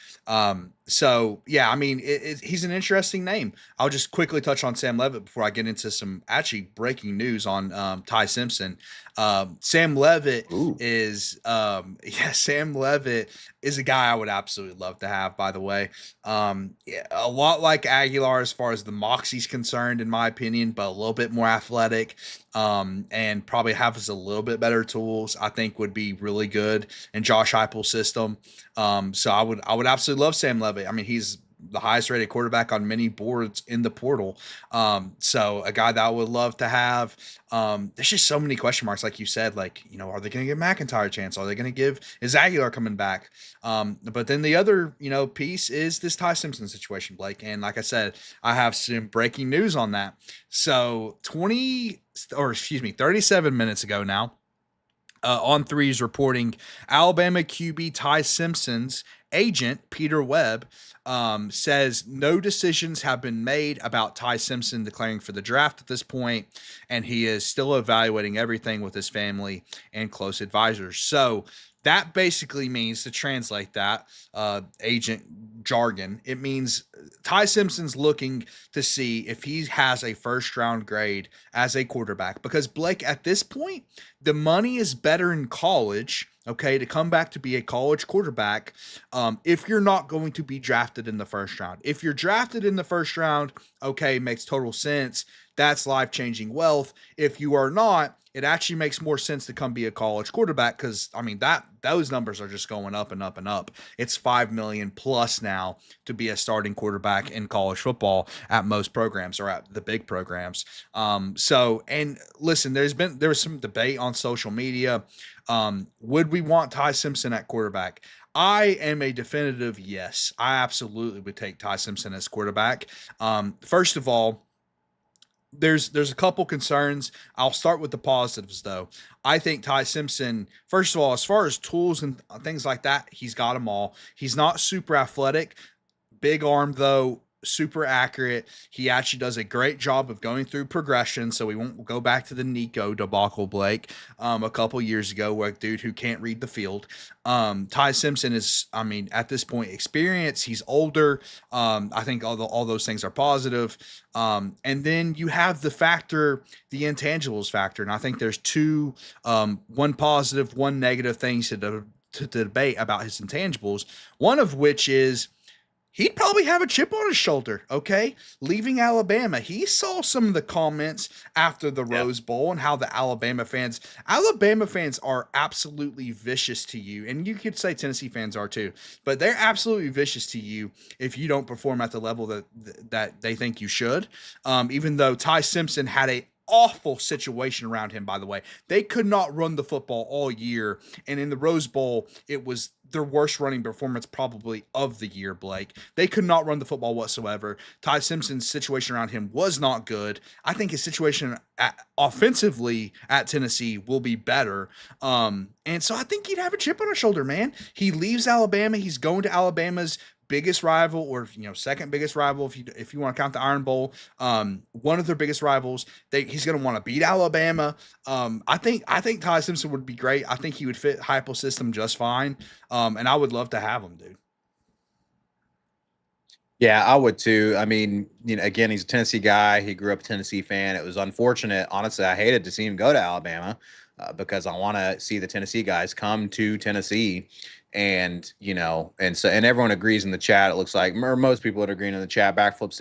S1: So yeah, I mean, he's an interesting name. I'll just quickly touch on Sam Levitt before I get into some actually breaking news on Ty Simpson. Sam Levitt Sam Levitt is a guy I would absolutely love to have, by the way. A lot like Aguilar as far as the moxie's concerned, in my opinion, but a little bit more athletic, and probably has a little bit better tools, I think would be really good in Josh Heupel's system. So I would absolutely love Sam Levitt. I mean, he's the highest rated quarterback on many boards in the portal. So a guy that I would love to have. There's just so many question marks, like you said, like, are they going to give McIntyre a chance? Are they going to is Aguilar coming back? But then the other, piece is this Ty Simpson situation, Blake. And like I said, I have some breaking news on that. So 37 minutes ago now, On Three is reporting Alabama QB Ty Simpson's agent, Peter Webb, says no decisions have been made about Ty Simpson declaring for the draft at this point, and he is still evaluating everything with his family and close advisors. So that basically means, to translate that agent jargon, it means Ty Simpson's looking to see if he has a first-round grade as a quarterback. Because, Blake, at this point, the money is better in college, okay, to come back to be a college quarterback if you're not going to be drafted in the first round. If you're drafted in the first round, okay, makes total sense. That's life-changing wealth. If you are not, it actually makes more sense to come be a college quarterback because, I mean, those numbers are just going up and up and up. It's $5 million plus now to be a starting quarterback in college football at most programs, or at the big programs. And listen, there was some debate on social media. Would we want Ty Simpson at quarterback? I am a definitive yes. I absolutely would take Ty Simpson as quarterback. First of all, there's a couple concerns. I'll start with the positives, though. I think Ty Simpson, first of all, as far as tools and things like that, he's got them all. He's not super athletic. Big arm, though. super accurate. He actually does a great job of going through progression. So we won't go back to the Nico debacle, Blake, a couple years ago, where a dude who can't read the field. Ty Simpson is, I mean, at this point, experience. He's older. I think all those things are positive. And then you have the intangibles factor. And I think there's two, one positive, one negative things to debate about his intangibles. One of which is he'd probably have a chip on his shoulder, okay? Leaving Alabama. He saw some of the comments after the Rose Bowl and how the Alabama fans are absolutely vicious to you. And you could say Tennessee fans are too, but they're absolutely vicious to you if you don't perform at the level that they think you should. Even though Ty Simpson had a awful situation around him, by the way. They could not run the football all year. And in the Rose Bowl, it was their worst running performance probably of the year, Blake. They could not run the football whatsoever. Ty Simpson's situation around him was not good. I think his situation offensively at Tennessee will be better. And so I think he'd have a chip on his shoulder, man. He leaves Alabama. He's going to Alabama's biggest rival, or second biggest rival if you want to count the Iron Bowl, one of their biggest rivals. He's going to want to beat Alabama. I think Ty Simpson would be great. I think he would fit Heupel's system just fine, and I would love to have him, dude.
S2: Yeah, I would too. I mean, again, he's a Tennessee guy. He grew up a Tennessee fan. It was unfortunate. Honestly, I hated to see him go to Alabama because I want to see the Tennessee guys come to Tennessee. And and everyone agrees in the chat. It looks like, or most people would agree in the chat. Backflip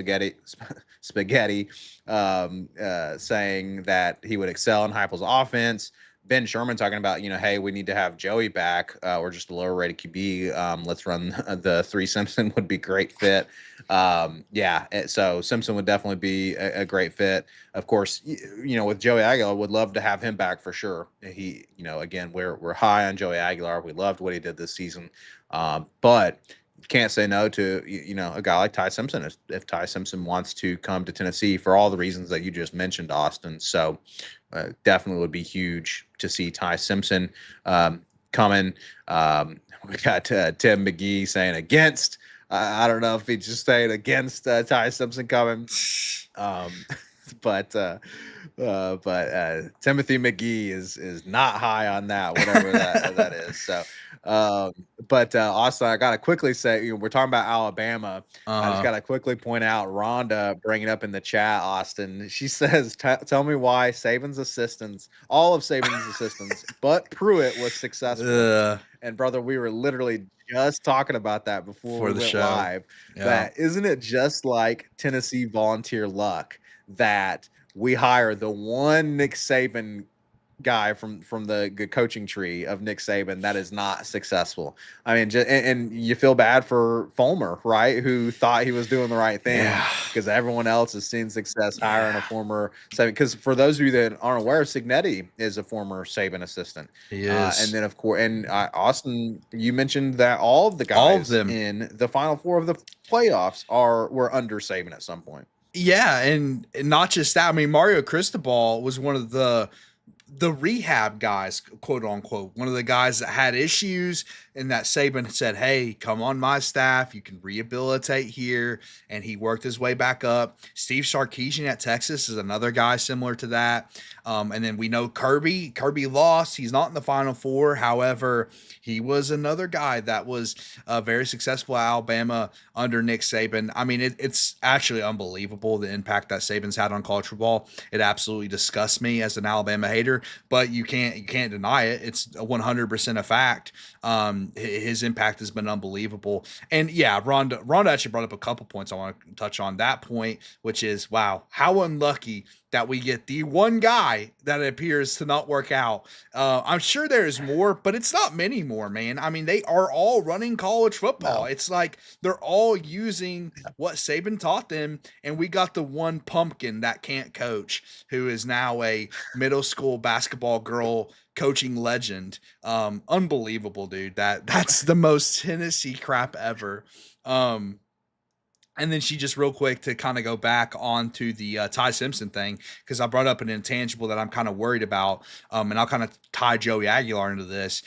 S2: spaghetti, saying that he would excel in Heupel's offense. Ben Sherman talking about, hey, we need to have Joey back. We're just a lower rated QB. Let's run the three. Simpson would be great fit. So Simpson would definitely be a great fit. Of course, with Joey Aguilar, would love to have him back for sure. He, again, we're high on Joey Aguilar. We loved what he did this season. But you can't say no to, a guy like Ty Simpson if Ty Simpson wants to come to Tennessee for all the reasons that you just mentioned, Austin. So definitely would be huge to see Ty Simpson coming. We got Tim McGee saying against. I don't know if he's just saying against Ty Simpson coming. But Timothy McGee is not high on that, whatever that is. So, also I gotta quickly say, we're talking about Alabama. I just gotta quickly point out Rhonda bringing up in the chat, Austin. She says, "Tell me why all of Saban's assistants, but Pruitt was successful." And brother, we were literally just talking about that before we went show live. Yeah. That isn't it just like Tennessee volunteer luck that we hire the one Nick Saban guy from the coaching tree of Nick Saban that is not successful. I mean, and you feel bad for Fulmer, right? Who thought he was doing the right thing because everyone else has seen success hiring a former Saban. Because for those of you that aren't aware, Signetti is a former Saban assistant.
S1: He is.
S2: And then, of course, Austin, you mentioned that all of the guys in the Final Four of the playoffs were under Saban at some point.
S1: Yeah, and not just that. I mean, Mario Cristobal was one of the rehab guys, quote unquote, one of the guys that had issues and that Saban said, hey, come on my staff. You can rehabilitate here. And he worked his way back up. Steve Sarkisian at Texas is another guy similar to that. And then we know Kirby lost. He's not in the Final Four. However, he was another guy that was very successful at Alabama under Nick Saban. I mean, it's actually unbelievable the impact that Saban's had on college football. It absolutely disgusts me as an Alabama hater, but you can't deny it. It's 100% a fact. His impact has been unbelievable. And yeah, Rhonda actually brought up a couple points I want to touch on. That point, which is, wow, how unlucky that we get the one guy that appears to not work out. I'm sure there's more, but it's not many more, man. I mean, they are all running college football. No. It's like they're all using what Saban taught them, and we got the one pumpkin that can't coach, who is now a middle school basketball girl coaching legend. Unbelievable, dude. That's the most Tennessee crap ever. And then she just real quick to kind of go back onto the Ty Simpson thing, because I brought up an intangible that I'm kind of worried about, and I'll kind of tie Joey Aguilar into this.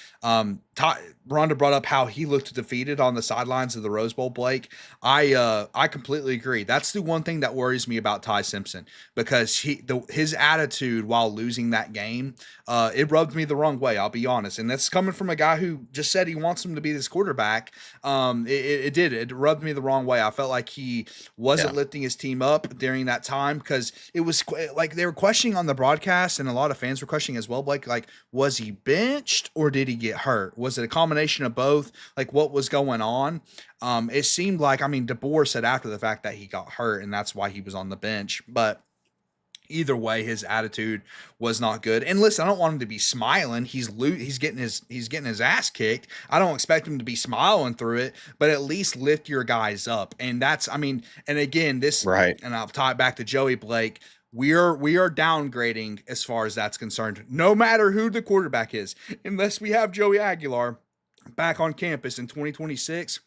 S1: Rhonda brought up how he looked defeated on the sidelines of the Rose Bowl, Blake. I completely agree. That's the one thing that worries me about Ty Simpson, because his attitude while losing that game, it rubbed me the wrong way. I'll be honest, and that's coming from a guy who just said he wants him to be this quarterback. It rubbed me the wrong way. I felt like he wasn't lifting his team up during that time, because it was like they were questioning on the broadcast, and a lot of fans were questioning as well, Blake. Like, was he benched or did he get hurt? Was it a combination of both? Like, what was going on? It seemed like, I mean, DeBoer said after the fact that he got hurt and that's why he was on the bench. But either way, his attitude was not good. And listen, I don't want him to be smiling. He's getting his ass kicked. I don't expect him to be smiling through it, but at least lift your guys up. And that's, I mean, and again,
S2: Right.
S1: and I'll tie it back to Joey Blake. We are downgrading as far as that's concerned, no matter who the quarterback is, unless we have Joey Aguilar back on campus in 2026.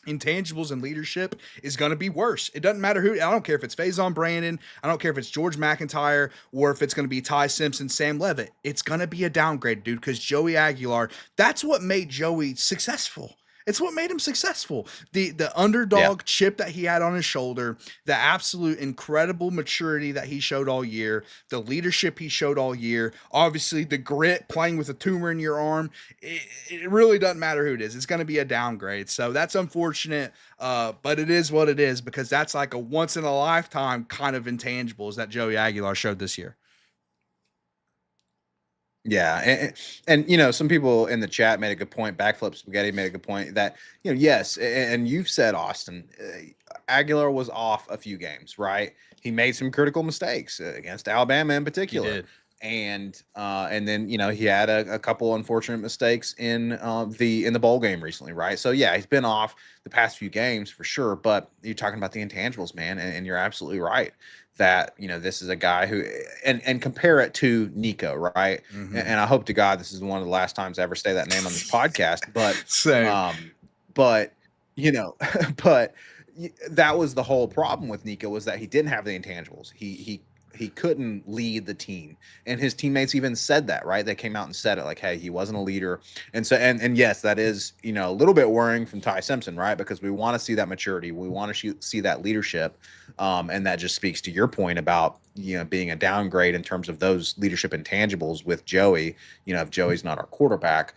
S1: Intangibles and leadership is going to be worse. It doesn't matter who. I don't care if it's Faison Brandon. I don't care if it's George McIntyre or if it's going to be Ty Simpson, Sam Levitt. It's going to be a downgrade, dude, because Joey Aguilar, that's what made Joey successful. It's what made him successful. The underdog chip that he had on his shoulder, the absolute incredible maturity that he showed all year, the leadership he showed all year, obviously the grit, playing with a tumor in your arm. It really doesn't matter who it is. It's going to be a downgrade. So that's unfortunate, but it is what it is, because that's like a once in a lifetime kind of intangibles that Joey Aguilar showed this year.
S2: Yeah, and you know, some people in the chat made a good point. Backflip Spaghetti made a good point that, you know, yes, and you've said, Austin, Aguilar was off a few games, right? He made some critical mistakes against Alabama in particular.
S1: He did.
S2: And then, you know, he had a couple unfortunate mistakes in the bowl game recently, right? So yeah, he's been off the past few games for sure. But you're talking about the intangibles, man, and you're absolutely right that, you know, this is a guy who, and compare it to Nico, right?
S1: Mm-hmm.
S2: And I hope to God this is one of the last times I ever say that name on this podcast. But
S1: Same.
S2: but you know, but that was the whole problem with Nico, was that he didn't have the intangibles. He couldn't lead the team, and his teammates even said that, right? They came out and said it, like, hey, he wasn't a leader. And so, and yes, that is, you know, a little bit worrying from Ty Simpson, right? Because we want to see that maturity, we want to see that leadership, and that just speaks to your point about, you know, being a downgrade in terms of those leadership intangibles with Joey. You know, if Joey's not our quarterback.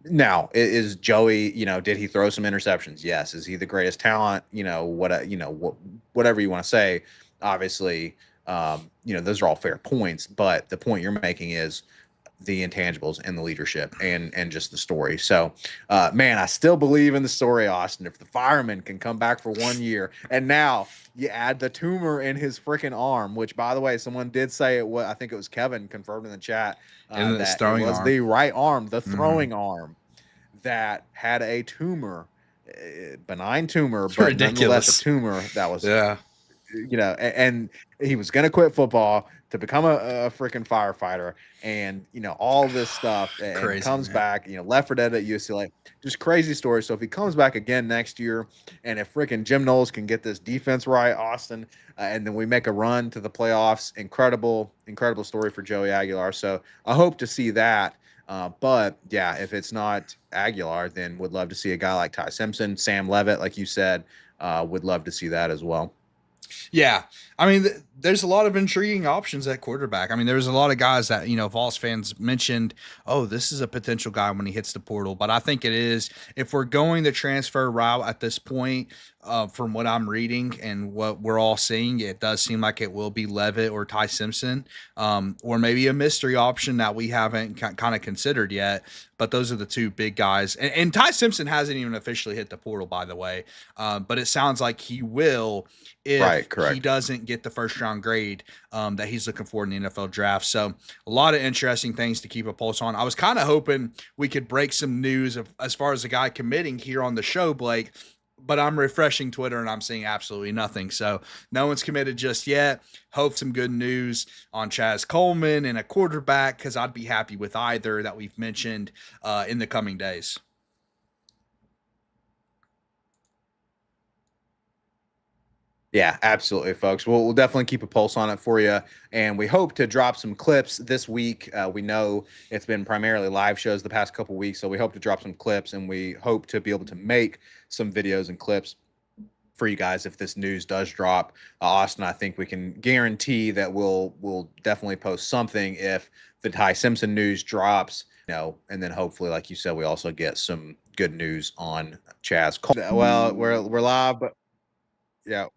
S2: Now, is Joey, you know, did he throw some interceptions? Yes. Is he the greatest talent? You know, whatever you want to say, obviously. You know, those are all fair points, but the point you're making is the intangibles and the leadership and just the story. So, man, I still believe in the story, Austin. If the fireman can come back for 1 year, and now you add the tumor in his freaking arm, which, by the way, someone did say it was, I think it was Kevin confirmed in the chat, that it was the right arm, the throwing arm, that had a tumor, benign tumor,
S1: It's
S2: but
S1: ridiculous.
S2: nonetheless a tumor that was, you know, and he was going to quit football to become a freaking firefighter, and, you know, all this stuff, and
S1: Crazy,
S2: comes
S1: man.
S2: back, you know, left for dead at UCLA. Just crazy story. So if he comes back again next year, and if freaking Jim Knowles can get this defense right, Austin, and then we make a run to the playoffs, incredible story for Joey Aguilar. So I hope to see that. But yeah, if it's not Aguilar, then would love to see a guy like Ty Simpson, Sam Levitt, like you said, would love to see that as well.
S1: Yeah. I mean, there's a lot of intriguing options at quarterback. I mean, there's a lot of guys that, you know, Vols fans mentioned, oh, this is a potential guy when he hits the portal. But I think it is, if we're going the transfer route at this point, from what I'm reading and what we're all seeing, it does seem like it will be Levitt or Ty Simpson, or maybe a mystery option that we haven't kind of considered yet. But those are the two big guys. And Ty Simpson hasn't even officially hit the portal, by the way. But it sounds like he will if he doesn't get the first round grade that he's looking for in the NFL draft. So a lot of interesting things to keep a pulse on. I was kind of hoping we could break some news as far as the guy committing here on the show, Blake, but I'm refreshing Twitter and I'm seeing absolutely nothing. So no one's committed just yet. Hope some good news on Chaz Coleman and a quarterback, because I'd be happy with either that we've mentioned in the coming days.
S2: Yeah, absolutely, folks. We'll definitely keep a pulse on it for you. And we hope to drop some clips this week. We know it's been primarily live shows the past couple weeks. So we hope to drop some clips, and we hope to be able to make some videos and clips for you guys if this news does drop. Austin, I think we can guarantee that we'll definitely post something if the Ty Simpson news drops. And then hopefully, like you said, we also get some good news on Chaz. Well, we're live, but yeah,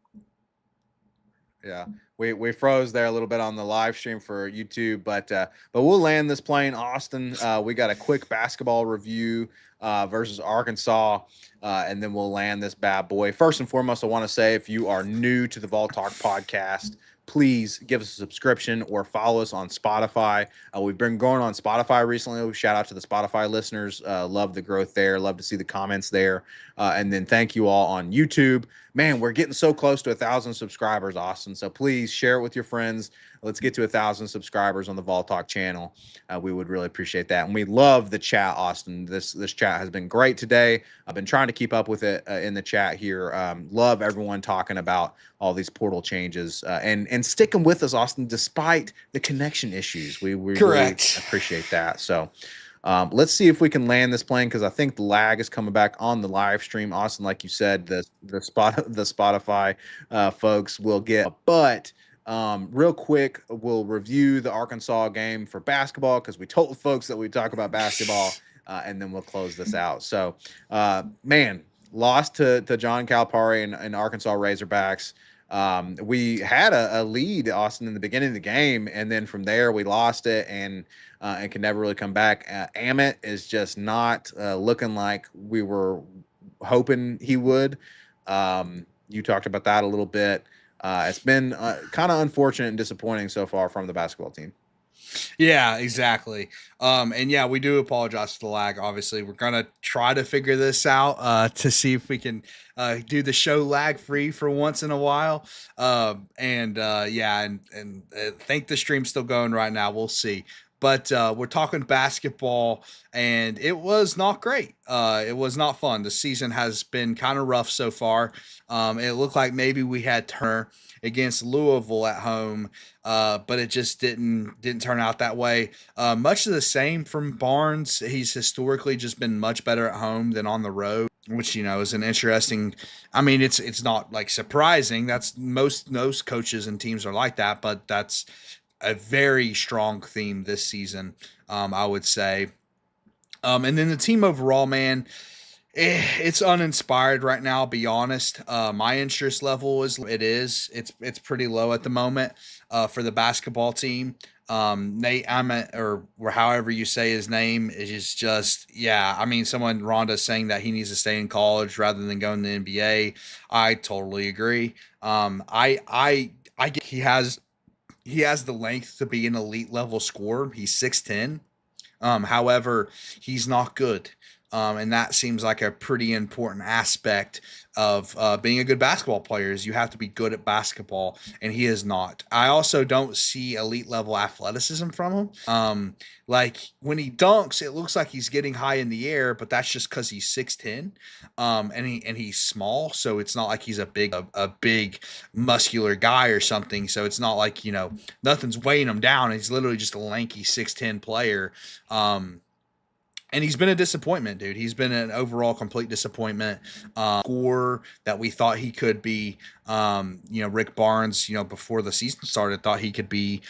S2: yeah. We froze there a little bit on the live stream for YouTube, but we'll land this plane, Austin. We got a quick basketball review versus Arkansas, and then we'll land this bad boy. First and foremost, I want to say if you are new to the Vol Talk podcast, please give us a subscription or follow us on Spotify. We've been going on Spotify recently. Shout out to the Spotify listeners. Love the growth there. Love to see the comments there. And then thank you all on YouTube. Man, we're getting so close to 1,000 subscribers, Austin. So please share it with your friends. Let's get to 1,000 subscribers on the Vol Talk channel. We would really appreciate that. And we love the chat, Austin. This chat has been great today. I've been trying to keep up with it in the chat here. Love everyone talking about all these portal changes and sticking with us, Austin, despite the connection issues. We really appreciate that. So let's see if we can land this plane, because I think the lag is coming back on the live stream. Austin, like you said, the Spotify folks will get. But real quick, we'll review the Arkansas game for basketball, because we told folks that we talk about basketball, and then we'll close this out. So, man, lost to John Calipari and Arkansas Razorbacks. We had a lead, Austin, in the beginning of the game, and then from there we lost it and can never really come back. Amit is just not looking like we were hoping he would. You talked about that a little bit. It's been kind of unfortunate and disappointing so far from the basketball team.
S1: Yeah, exactly. And yeah, we do apologize for the lag. Obviously, we're gonna try to figure this out to see if we can do the show lag free for once in a while. And think the stream's still going right now. We'll see. But we're talking basketball, and it was not great. It was not fun. The season has been kind of rough so far. It looked like maybe we had Turner against Louisville at home, but it just didn't turn out that way. Much of the same from Barnes. He's historically just been much better at home than on the road, which is an interesting. I mean, it's not like surprising. That's most coaches and teams are like that, but that's a very strong theme this season, I would say. And then the team overall, man, it's uninspired right now. I'll be honest. My interest level it's pretty low at the moment for the basketball team. Nate Emmett, or however you say his name, is just, yeah. I mean, Rhonda's saying that he needs to stay in college rather than going to the NBA. I totally agree. I get he has the length to be an elite level scorer. He's 6'10". However, he's not good. And that seems like a pretty important aspect of being a good basketball player is you have to be good at basketball, and he is not. I also don't see elite level athleticism from him. Like when he dunks, it looks like he's getting high in the air, but that's just because he's 6'10", and he's small, so it's not like he's a big muscular guy or something. So it's not like nothing's weighing him down. He's literally just a lanky 6'10" player. And he's been a disappointment, dude. He's been an overall complete disappointment. Scorer that we thought he could be. Rick Barnes, before the season started, thought he could be,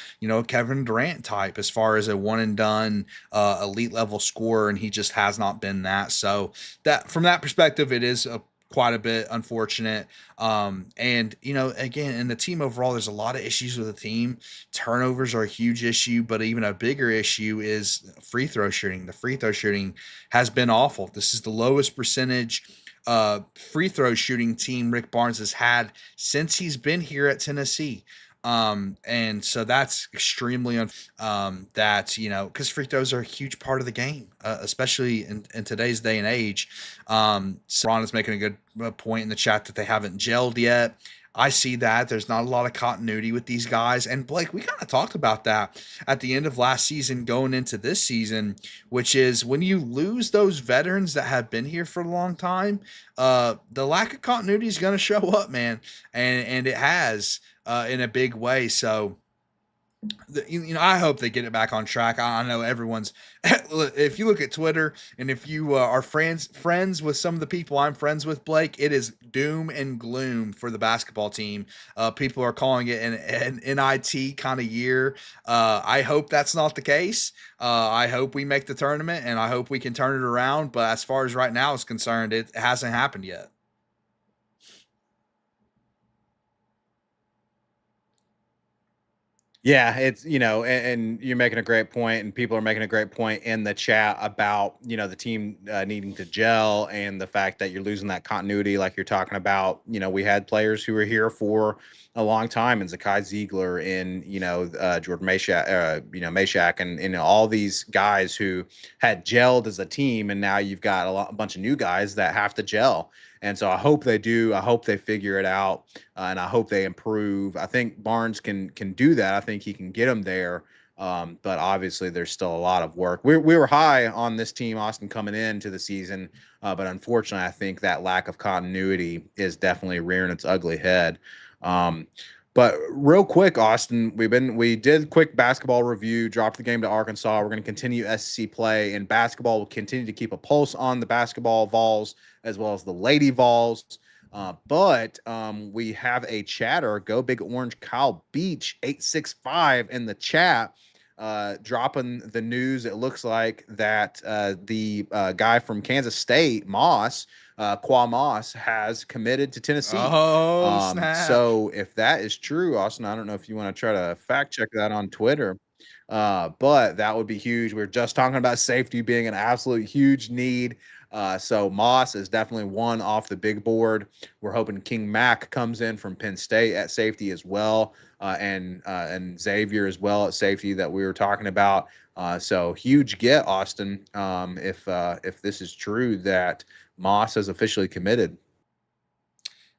S1: Kevin Durant type as far as a one and done elite level scorer, and he just has not been that. So that from that perspective, it is quite a bit unfortunate. And again, in the team overall, there's a lot of issues with the team. Turnovers are a huge issue, but even a bigger issue is free throw shooting. The free throw shooting has been awful. This is the lowest percentage free throw shooting team Rick Barnes has had since he's been here at Tennessee. And so that's extremely because free throws are a huge part of the game, especially in today's day and age. So Ron is making a good point in the chat that they haven't gelled yet. I see that there's not a lot of continuity with these guys. And Blake, we kind of talked about that at the end of last season going into this season, which is when you lose those veterans that have been here for a long time, the lack of continuity is going to show up, man. And it has in a big way. So, I hope they get it back on track. I know everyone's. If you look at Twitter and if you are friends with some of the people I'm friends with, Blake, it is doom and gloom for the basketball team. People are calling it an NIT kind of year. I hope that's not the case. I hope we make the tournament and I hope we can turn it around. But as far as right now is concerned, it hasn't happened yet.
S2: Yeah, it's and you're making a great point, and people are making a great point in the chat about the team needing to gel and the fact that you're losing that continuity, like you're talking about. We had players who were here for a long time, and Zakai Ziegler, and Jordan Meshack, Meshack, and all these guys who had gelled as a team, and now you've got a bunch of new guys that have to gel. And so I hope they do. I hope they figure it out, and I hope they improve. I think Barnes can do that. I think he can get them there. But obviously, there's still a lot of work. We were high on this team, Austin, coming into the season, but unfortunately, I think that lack of continuity is definitely rearing its ugly head. But real quick, Austin, we did quick basketball review, dropped the game to Arkansas. We're going to continue SEC play in basketball. We'll continue to keep a pulse on the basketball Vols as well as the Lady Vols. But we have a chatter, Go Big Orange Kyle Beach 865 in the chat, dropping the news. It looks like that the guy from Kansas State, Moss, Qua Moss, has committed to Tennessee.
S1: Oh, snap.
S2: So if that is true, Austin, I don't know if you want to try to fact check that on Twitter. But that would be huge. We are just talking about safety being an absolute huge need. So Moss is definitely one off the big board. We're hoping King Mack comes in from Penn State at safety as well, and Xavier as well at safety that we were talking about. So huge get, Austin. If this is true that Moss has officially committed.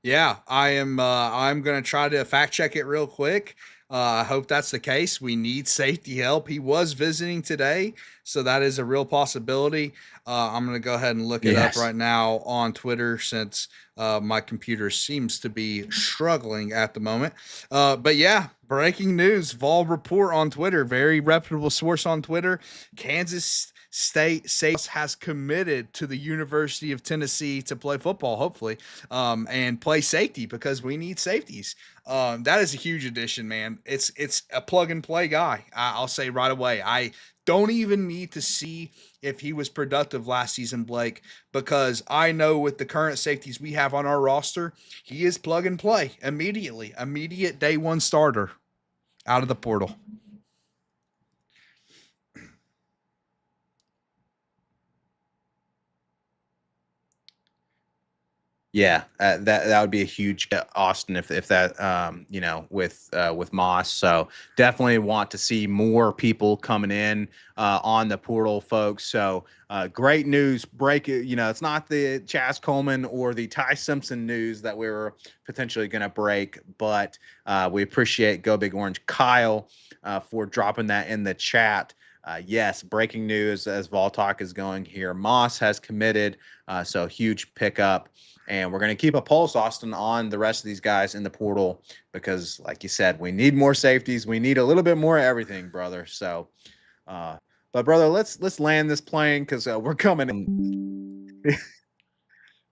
S1: Yeah, I am. I'm going to try to fact check it real quick. I hope that's the case. We need safety help. He was visiting today, so that is a real possibility. I'm going to go ahead and look it up right now on Twitter since my computer seems to be struggling at the moment. But yeah, breaking news, Vol Report on Twitter, very reputable source on Twitter. Kansas State has committed to the University of Tennessee to play football, hopefully, and play safety because we need safeties. That is a huge addition, man. It's a plug and play guy. I'll say right away. I don't even need to see if he was productive last season, Blake, because I know with the current safeties we have on our roster, he is plug and play immediately. Immediate day one starter out of the portal.
S2: Yeah, that would be a huge Austin if that with Moss. So definitely want to see more people coming in on the portal, folks. So great news. It's not the Chaz Coleman or the Ty Simpson news that we were potentially going to break, but we appreciate Go Big Orange Kyle for dropping that in the chat. Yes, breaking news as Vol Talk is going here. Moss has committed, so huge pickup. And we're going to keep a pulse, Austin, on the rest of these guys in the portal because, like you said, we need more safeties. We need a little bit more of everything, brother. So, but brother, let's land this plane because we're coming in.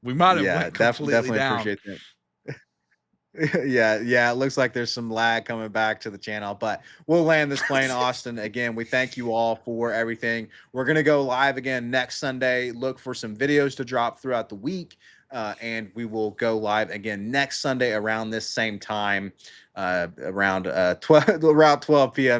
S1: We might have went completely
S2: definitely
S1: down.
S2: appreciate that. Yeah. It looks like there's some lag coming back to the channel, but we'll land this plane, Austin. Again, we thank you all for everything. We're going to go live again next Sunday. Look for some videos to drop throughout the week. And we will go live again next Sunday around this same time, around 12 p.m.